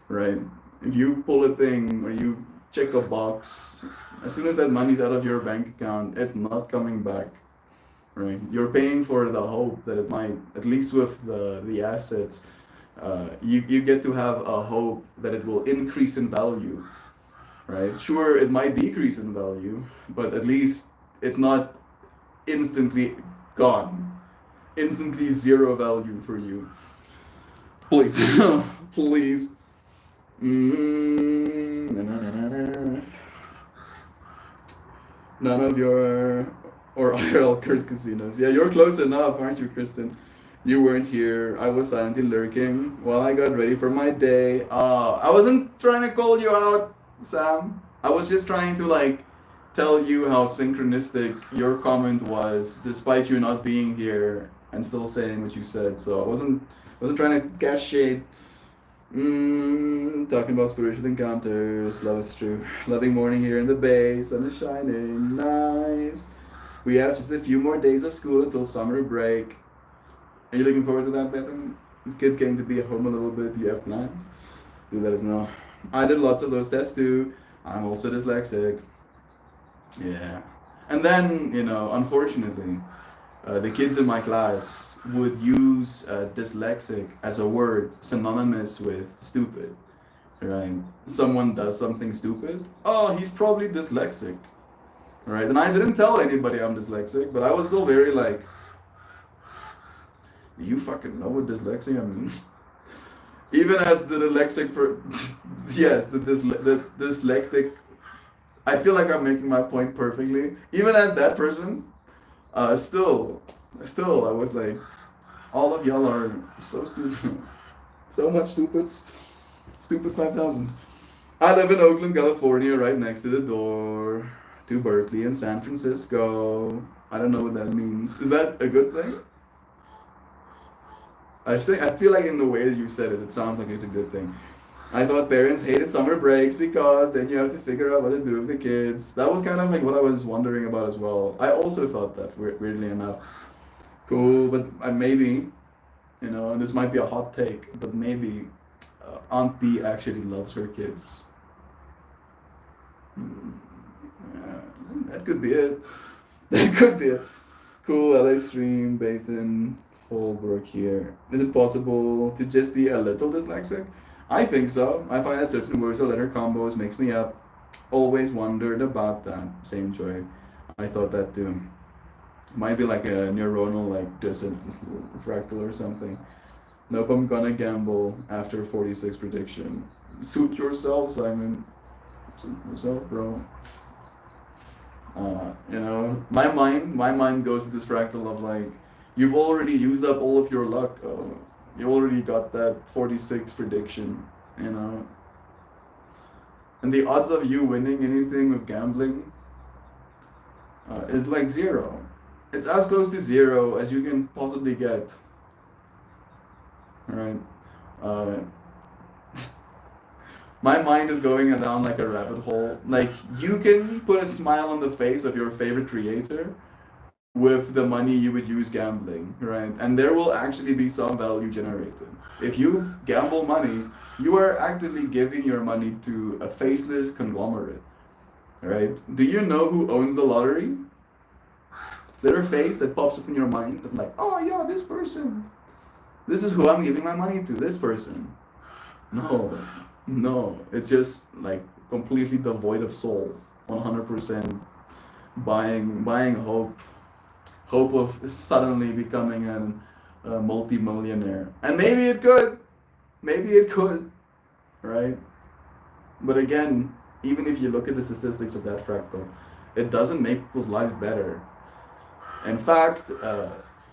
right? If you pull a thing or you check a box, as soon as that money's out of your bank account, it's not coming back, right? You're paying for the hope that it might, at least with the assets. You get to have a hope that it will increase in value, right? Sure, it might decrease in value, but at least it's not instantly gone, instantly zero value for you. Please, please. None of your or IRL cursed casinos. Yeah, you're close enough, aren't you, Kristen? You weren't here. I was silently lurking while I got ready for my day. I wasn't trying to call you out, Sam. I was just trying to like tell you how synchronistic your comment was, despite you not being here and still saying what you said. So I wasn't trying to cast shade. Talking about spiritual encounters. Love is true. Loving morning here in the bay. Sun is shining. Nice. We have just a few more days of school until summer break. Are you looking forward to that, Bethan? Kids getting to be at home a little bit. Do you have plans? Do let us know. I did lots of those tests too. I'm also dyslexic. Yeah. And then, you know, unfortunately, the kids in my class would use dyslexic as a word synonymous with stupid, right? Someone does something stupid. Oh, he's probably dyslexic, right? And I didn't tell anybody I'm dyslexic, but I was still very like, do you fucking know what dyslexia means? Even as the dyslexic, yes, the dyslectic, I feel like I'm making my point perfectly. Even as that person, still, I was like, all of y'all are so stupid. So much stupids. Stupid 5000s. I live in Oakland, California, right next to the door to Berkeley and San Francisco. I don't know what that means. Is that a good thing? I feel like in the way that you said it, it sounds like it's a good thing. I thought parents hated summer breaks because then you have to figure out what to do with the kids. That was kind of like what I was wondering about as well. I also thought that, weirdly enough. Cool, but maybe, and this might be a hot take, but maybe Aunt B actually loves her kids. Hmm, yeah, that could be it. That could be it. Cool LA stream based in Fallbrook here. Is it possible to just be a little dyslexic? I think so. I find that certain words or letter combos makes me up. Always wondered about that. Same joy. I thought that too. Might be like a neuronal like dissonance fractal or something. Nope, I'm gonna gamble after 46 prediction. Suit yourself, Simon. Suit yourself, bro. My mind goes to this fractal of like, you've already used up all of your luck. You already got that 46 prediction, you know. And the odds of you winning anything with gambling is like zero. It's as close to zero as you can possibly get. Right? Uh, my mind is going down like a rabbit hole. Like, you can put a smile on the face of your favorite creator with the money you would use gambling, right? And there will actually be some value generated. If you gamble money, you are actively giving your money to a faceless conglomerate, right? Do you know who owns the lottery? Is there a face that pops up in your mind of like, oh yeah, this person. This is who I'm giving my money to, this person. No, no. It's just like completely devoid of soul. 100% buying hope of suddenly becoming a multi-millionaire. And maybe it could, right? But again, even if you look at the statistics of that fractal, it doesn't make people's lives better. In fact,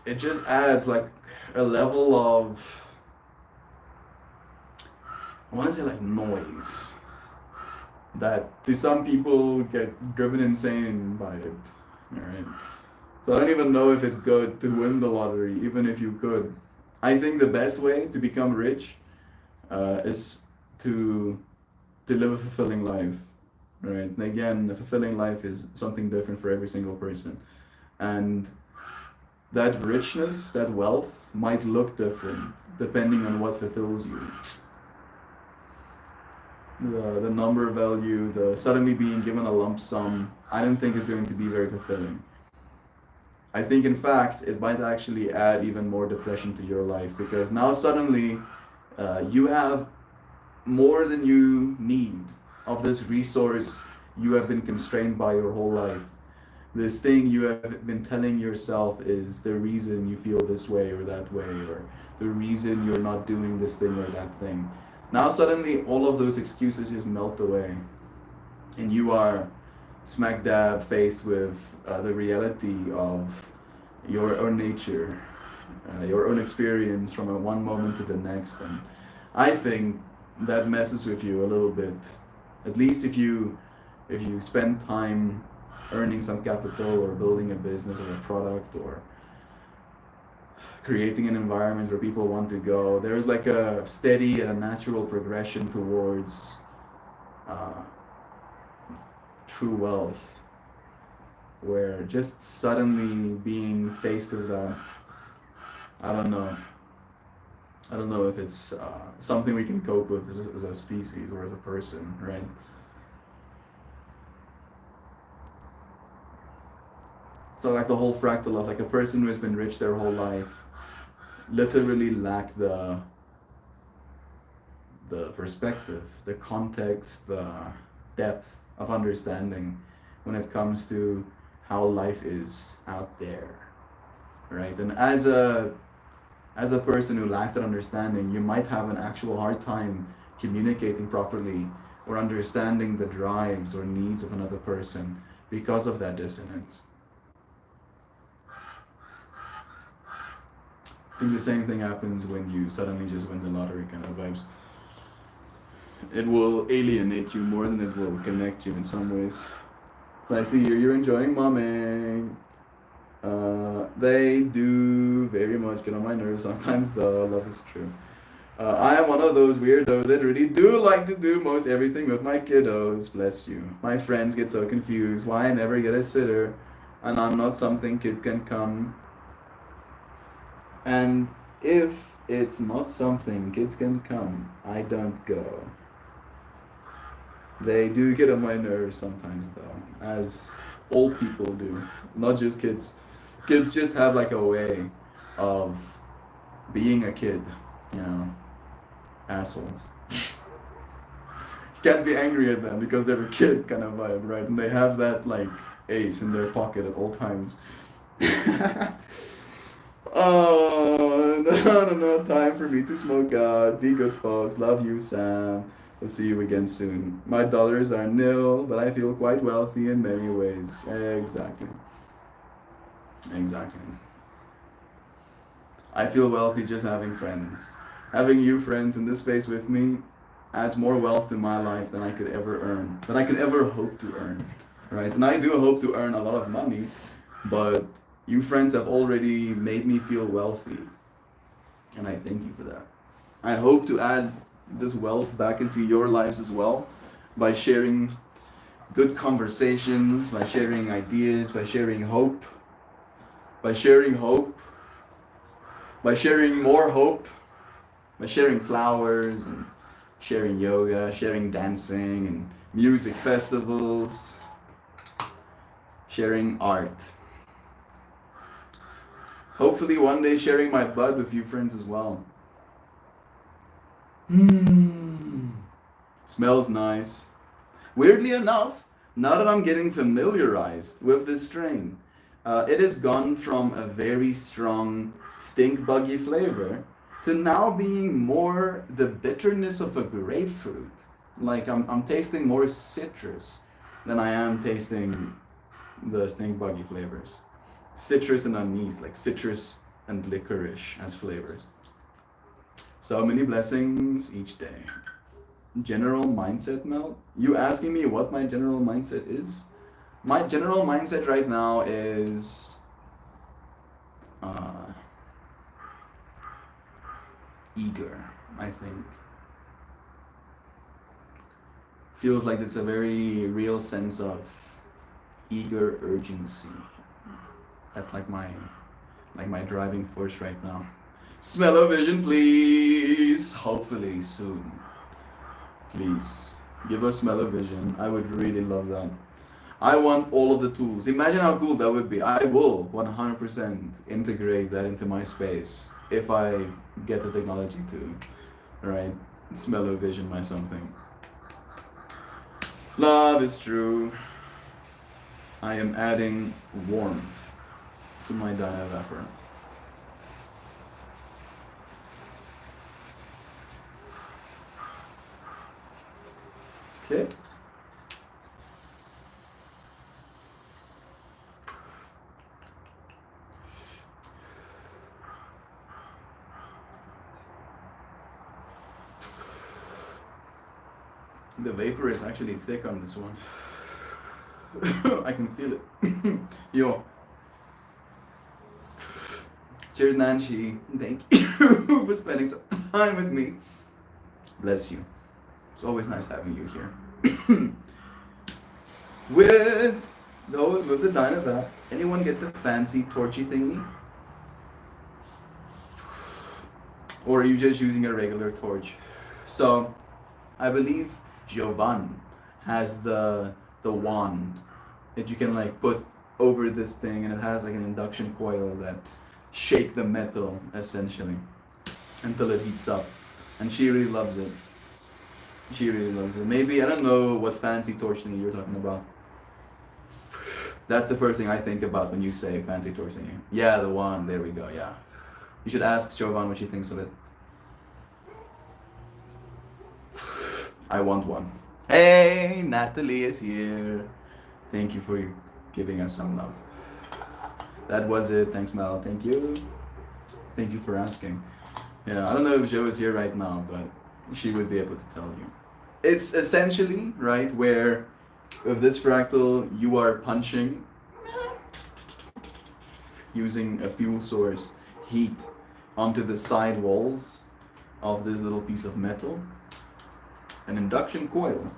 it just adds like a level of, I want to say like noise, that to some people get driven insane by it. All right. So I don't even know if it's good to win the lottery, even if you could. I think the best way to become rich is to live a fulfilling life, right? And again, a fulfilling life is something different for every single person, and that richness, that wealth, might look different depending on what fulfills you. The number value, the suddenly being given a lump sum, I don't think is going to be very fulfilling. I think, in fact, it might actually add even more depression to your life, because now suddenly you have more than you need of this resource you have been constrained by your whole life. This thing you have been telling yourself is the reason you feel this way or that way, or the reason you're not doing this thing or that thing. Now suddenly all of those excuses just melt away, and you are smack dab faced with the reality of your own nature, your own experience from one moment to the next. And I think that messes with you a little bit. At least if you spend time earning some capital or building a business or a product or creating an environment where people want to go, there's like a steady and a natural progression towards uh, true wealth, where just suddenly being faced with that, I don't know. I don't know if it's something we can cope with as a species or as a person, right? So like the whole fractal of like a person who has been rich their whole life literally lack the perspective, the context, the depth of understanding when it comes to how life is out there, right? And as a person who lacks that understanding, you might have an actual hard time communicating properly or understanding the drives or needs of another person because of that dissonance. I think the same thing happens when you suddenly just win the lottery kind of vibes. It will alienate you more than it will connect you in some ways. It's nice to hear you're enjoying momming. They do very much get on my nerves sometimes, though. Love is true. I am one of those weirdos that really do like to do most everything with my kiddos. Bless you. My friends get so confused why I never get a sitter, and I'm not something kids can come. And if it's not something kids can come, I don't go. They do get on my nerves sometimes, though, as old people do, not just kids. Kids just have like a way of being a kid, you know, assholes. You can't be angry at them because they're a kid kind of vibe, right? And they have that like ace in their pocket at all times. Oh, no, time for me to smoke out. Be good, folks. Love you, Sam. We'll see you again soon. My dollars are nil, but I feel quite wealthy in many ways. Exactly. Exactly. I feel wealthy just having friends. Having you friends in this space with me adds more wealth to my life than I could ever earn, than I could ever hope to earn, right? And I do hope to earn a lot of money, but you friends have already made me feel wealthy, and I thank you for that. I hope to add this wealth back into your lives as well by sharing good conversations, by sharing ideas, by sharing hope, by sharing hope, by sharing more hope, by sharing flowers and sharing yoga, sharing dancing and music festivals, sharing art. Hopefully one day sharing my bud with you friends as well. Smells nice. Weirdly enough, now that I'm getting familiarized with this strain, it has gone from a very strong stink buggy flavor to now being more the bitterness of a grapefruit. Like I'm tasting more citrus than I am tasting the stink buggy flavors. Citrus and anise, like citrus and licorice as flavors. So many blessings each day. General mindset, Mel? You asking me what my general mindset is? My general mindset right now is uh, eager, I think. Feels like it's a very real sense of eager urgency. That's like my driving force right now. Smell-o-vision, please. Hopefully soon. Please give us smell-o-vision. I would really love that. I want all of the tools. Imagine how cool that would be. I will 100% integrate that into my space if I get the technology to, right? Smell-o-vision my something. Love is true. I am adding warmth to my Dyna Vapor. Okay. The vapor is actually thick on this one. I can feel it. Yo. Cheers, Nancy. Thank you for spending some time with me. Bless you. It's always nice having you here. With those with the Dynavac, anyone get the fancy torchy thingy? Or are you just using a regular torch? So, I believe Jovan has the wand that you can like put over this thing, and it has like an induction coil that shake the metal essentially until it heats up, and she really loves it. She really loves it. Maybe I don't know what fancy torch thingy you're talking about. That's the first thing I think about when you say fancy torch thingy. Yeah, the one. There we go. Yeah, you should ask Jovan what she thinks of it. I want one. Hey, Natalie is here. Thank you for giving us some love. That was it. Thanks, Mel. Thank you. Thank you for asking. Yeah, I don't know if Jo is here right now, but she would be able to tell you. It's essentially, right, where with this fractal you are punching using a fuel source heat onto the side walls of this little piece of metal. An induction coil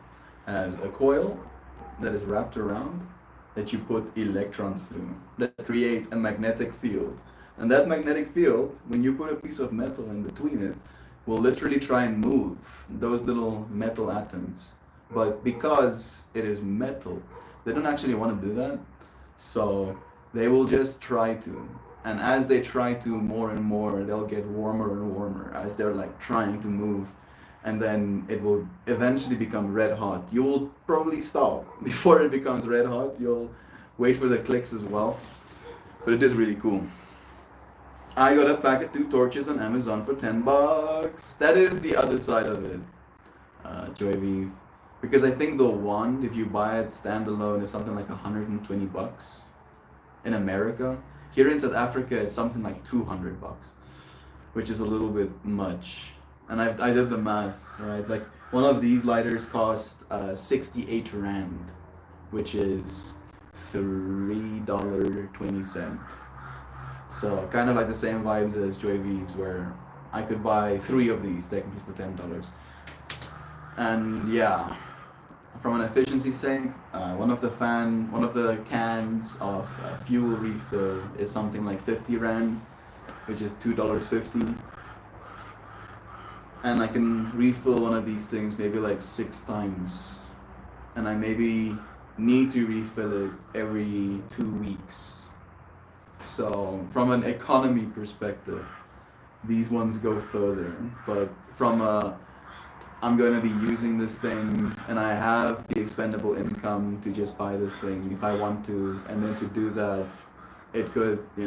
has a coil that is wrapped around that you put electrons through that create a magnetic field. And that magnetic field, when you put a piece of metal in between it, will literally try and move those little metal atoms. But because it is metal, they don't actually want to do that. So they will just try to. And as they try to more and more, they'll get warmer and warmer as they're like trying to move. And then it will eventually become red hot. You will probably stop before it becomes red hot. You'll wait for the clicks as well. But it is really cool. I got a pack of 2 torches on Amazon for $10. That is the other side of it, Joyviv. Because I think the wand, if you buy it standalone, is something like $120 in America. Here in South Africa, it's something like $200, which is a little bit much. And I did the math, right? Like one of these lighters cost 68 Rand, which is $3.20. So kind of like the same vibes as Joyviv's, where I could buy 3 of these technically for $10. And yeah, from an efficiency sake, one of the cans of fuel refill is something like 50 Rand, which is $2.50. And I can refill one of these things maybe like 6 times. And I maybe need to refill it every 2 weeks. So from an economy perspective, these ones go further. But from I'm going to be using this thing and I have the expendable income to just buy this thing if I want to. And then to do that, it could, be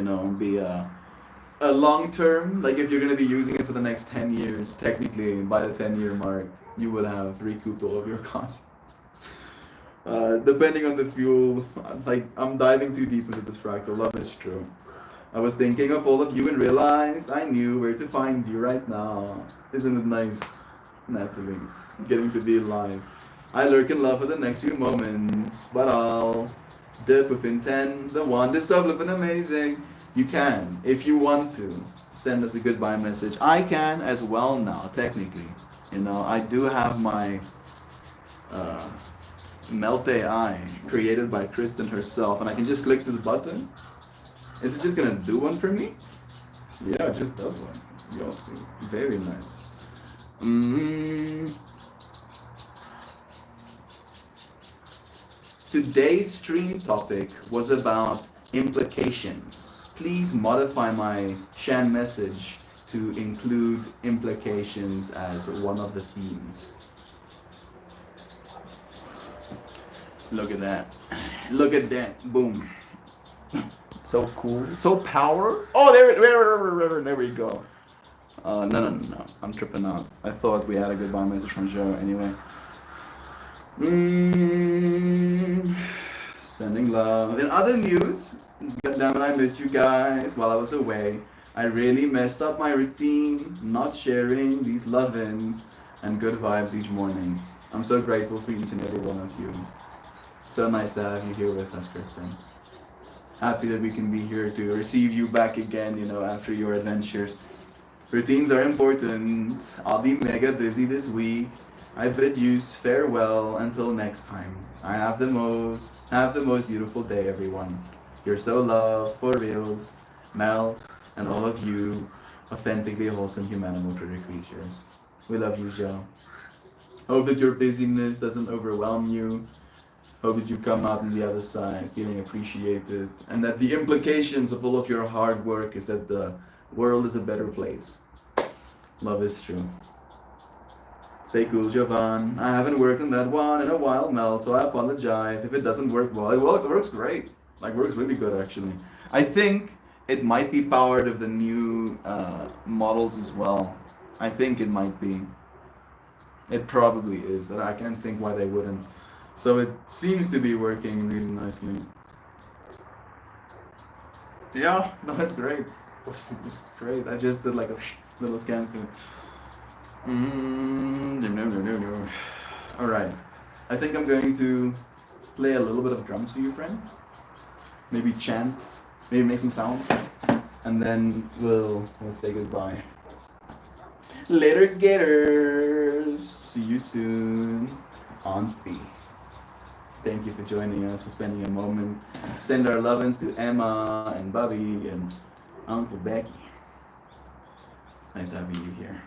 a long term, like if you're going to be using it for the next 10 years, technically by the 10-year mark, you would have recouped all of your costs. Depending on the fuel, like I'm diving too deep into this fractal, love is true. I was thinking of all of you and realized I knew where to find you right now. Isn't it nice, Natalie, getting to be alive? I lurk in love for the next few moments, but I'll dip within 10. The one, this stuff looking amazing. You can, if you want to, send us a goodbye message. I can as well now, technically. I do have my Melt AI created by Kristen herself, and I can just click this button. Is it just gonna do one for me? Yeah, it just does one. You'll see. Very nice. Today's stream topic was about implications. Please modify my Shan message to include implications as one of the themes. Look at that. Look at that. Boom. So cool. So power. Oh, there we go. No. I'm tripping out. I thought we had a goodbye message from Joe anyway. Sending love. In other news, damn it, I missed you guys while I was away. I really messed up my routine, not sharing these love-ins and good vibes each morning. I'm so grateful for each and every one of you. So nice to have you here with us, Kristen. Happy that we can be here to receive you back again, after your adventures. Routines are important. I'll be mega busy this week. I bid you farewell until next time. Have the most beautiful day, everyone. You're so loved, for reals. Mel, and all of you, authentically wholesome humanimal critter creatures. We love you, Joe. Hope that your busyness doesn't overwhelm you. Hope that you come out on the other side feeling appreciated, and that the implications of all of your hard work is that the world is a better place. Love is true. Stay cool, Jovan. I haven't worked on that one in a while, Mel, so I apologize if it doesn't work well. It works great. Works really good, actually. I think it might be powered of the new models as well. I think it might be. It probably is. I can't think why they wouldn't. So it seems to be working really nicely. Yeah, no, it's great. It's great. I just did like a little scan thing. Alright. I think I'm going to play a little bit of drums for you, friends. Maybe chant. Maybe make some sounds. And then we'll say goodbye. Later, gators. See you soon on B. Thank you for joining us, for spending a moment. Send our lovings to Emma and Bobby and Uncle Becky. It's nice having you here.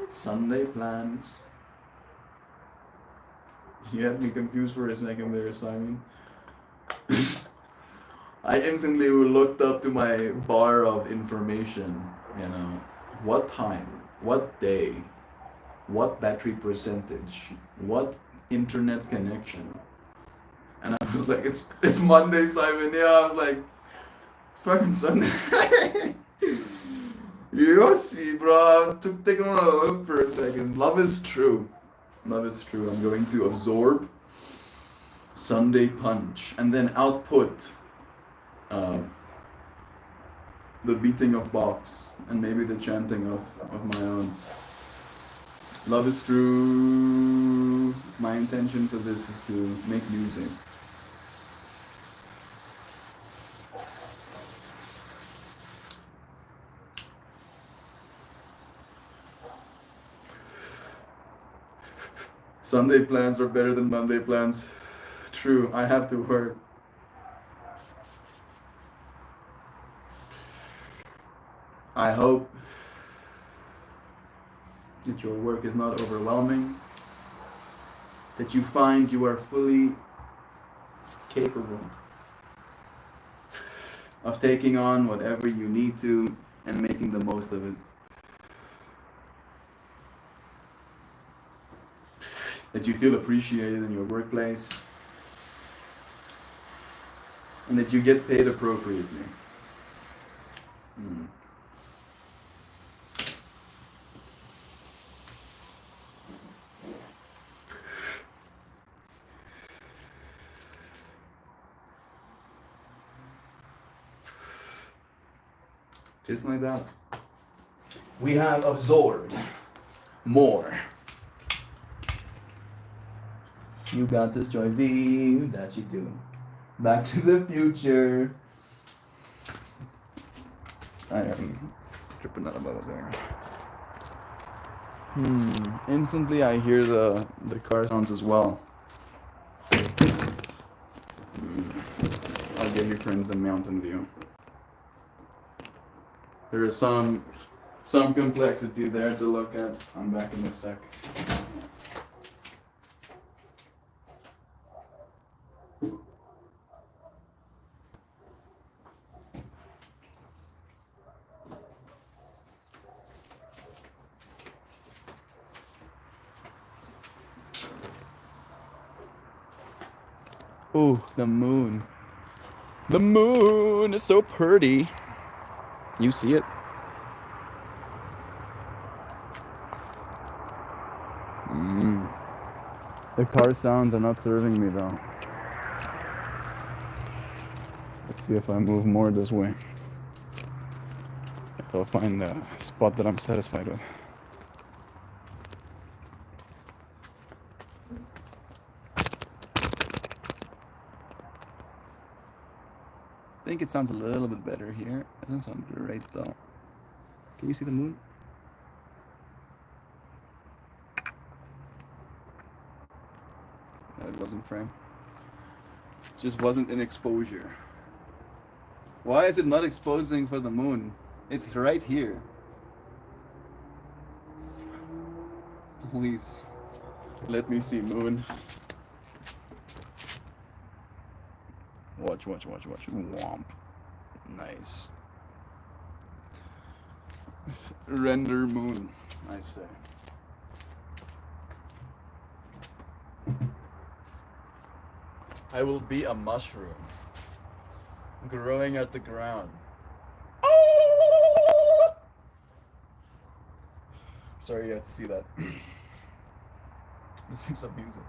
Sunday plans. You had me confused for a second there, Simon. I instantly looked up to my bar of information, you know, what time, what day, what battery percentage, what internet connection. And I was like, it's Monday, Simon. Yeah, I was like, it's fucking Sunday. You see, bro, taking on a look for a second. Love is true. Love is true. I'm going to absorb Sunday punch and then output the beating of box and maybe the chanting of my own. Love is true. My intention for this is to make music. Sunday plans are better than Monday plans. True, I have to work. I hope that your work is not overwhelming, that you find you are fully capable of taking on whatever you need to and making the most of it. That you feel appreciated in your workplace and that you get paid appropriately. Just like that. We have absorbed more. You got this, Joy V. That you do. Back to the Future. I am tripping out about there. Instantly I hear the car sounds as well. I'll give your friends the mountain view. There is some complexity there to look at. I'm back in a sec. Oh, the moon. The moon is so pretty. You see it? The car sounds are not serving me though. Let's see if I move more this way. If I'll find a spot that I'm satisfied with. I think it sounds a little bit better here. It doesn't sound great though. Can you see the moon? No, it wasn't frame. Just wasn't in exposure. Why is it not exposing for the moon? It's right here. Please, let me see moon. Watch. Womp. Nice. Render moon, I say. I will be a mushroom. growing at the ground. Sorry you had to see that. Let's make some music.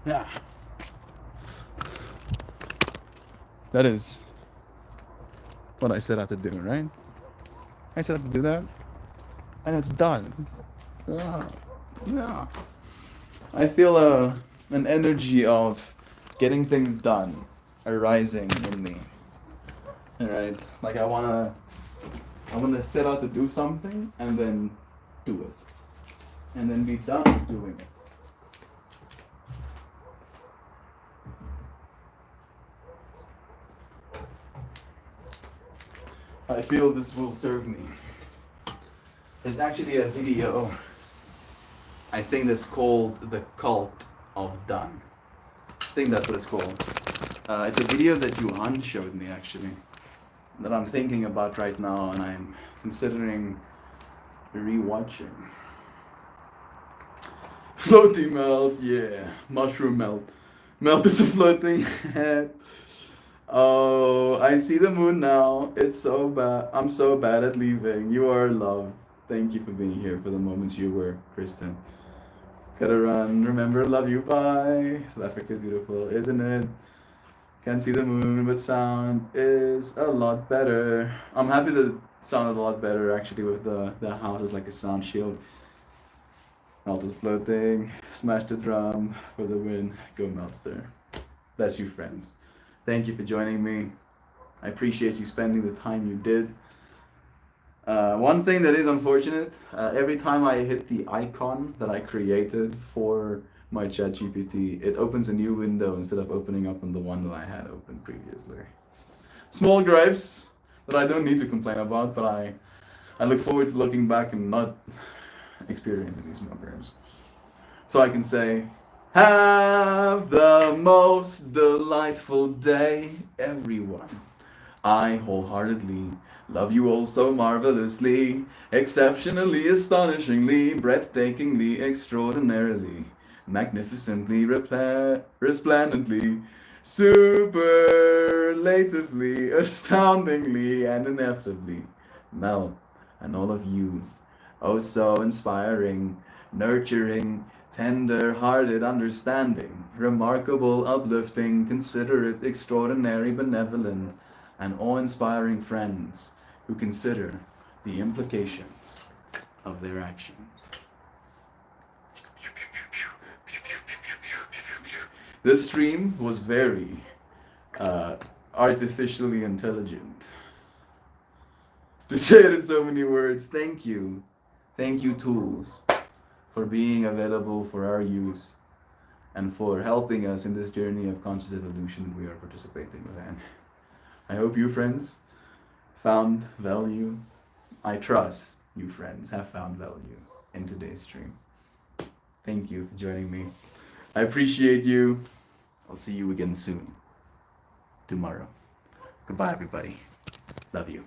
Yeah. That is what I set out to do, right? I set out to do that, and it's done. Yeah. Yeah. I feel an energy of getting things done arising in me. Alright? Like I wanna set out to do something and then do it. And then be done doing it. I feel this will serve me. There's actually a video, I think that's called The Cult of Done. I think that's what it's called. It's a video that Johan showed me actually, that I'm thinking about right now and I'm considering rewatching. Floating melt, yeah. Mushroom melt. Melt is a floating head. Oh, I see the moon now. It's so bad. I'm so bad at leaving. You are loved. Thank you for being here for the moments you were, Kristen. Gotta run. Remember, love you. Bye. South Africa is beautiful, isn't it? Can't see the moon, but sound is a lot better. I'm happy that it sounded a lot better actually with the house as like a sound shield. Melt is floating. Smash the drum for the win. Go Meltster. Bless you, friends. Thank you for joining me. I appreciate you spending the time you did. One thing that is unfortunate, every time I hit the icon that I created for my ChatGPT, it opens a new window instead of opening up on the one that I had open previously. Small gripes that I don't need to complain about, but I look forward to looking back and not experiencing these small gripes. So I can say, have the most delightful day, everyone. I wholeheartedly love you all so marvelously, exceptionally, astonishingly, breathtakingly, extraordinarily, magnificently, resplendently, superlatively, astoundingly, and ineffably. Mel, and all of you, oh so inspiring, nurturing, tender-hearted understanding, remarkable, uplifting, considerate, extraordinary, benevolent, and awe-inspiring friends who consider the implications of their actions. This stream was very artificially intelligent. To say it in so many words, thank you. Thank you, tools, for being available for our use and for helping us in this journey of conscious evolution we are participating within. I hope you friends found value. I trust you friends have found value in today's stream. Thank you for joining me. I appreciate you. I'll see you again soon. Tomorrow. Goodbye, everybody. Love you.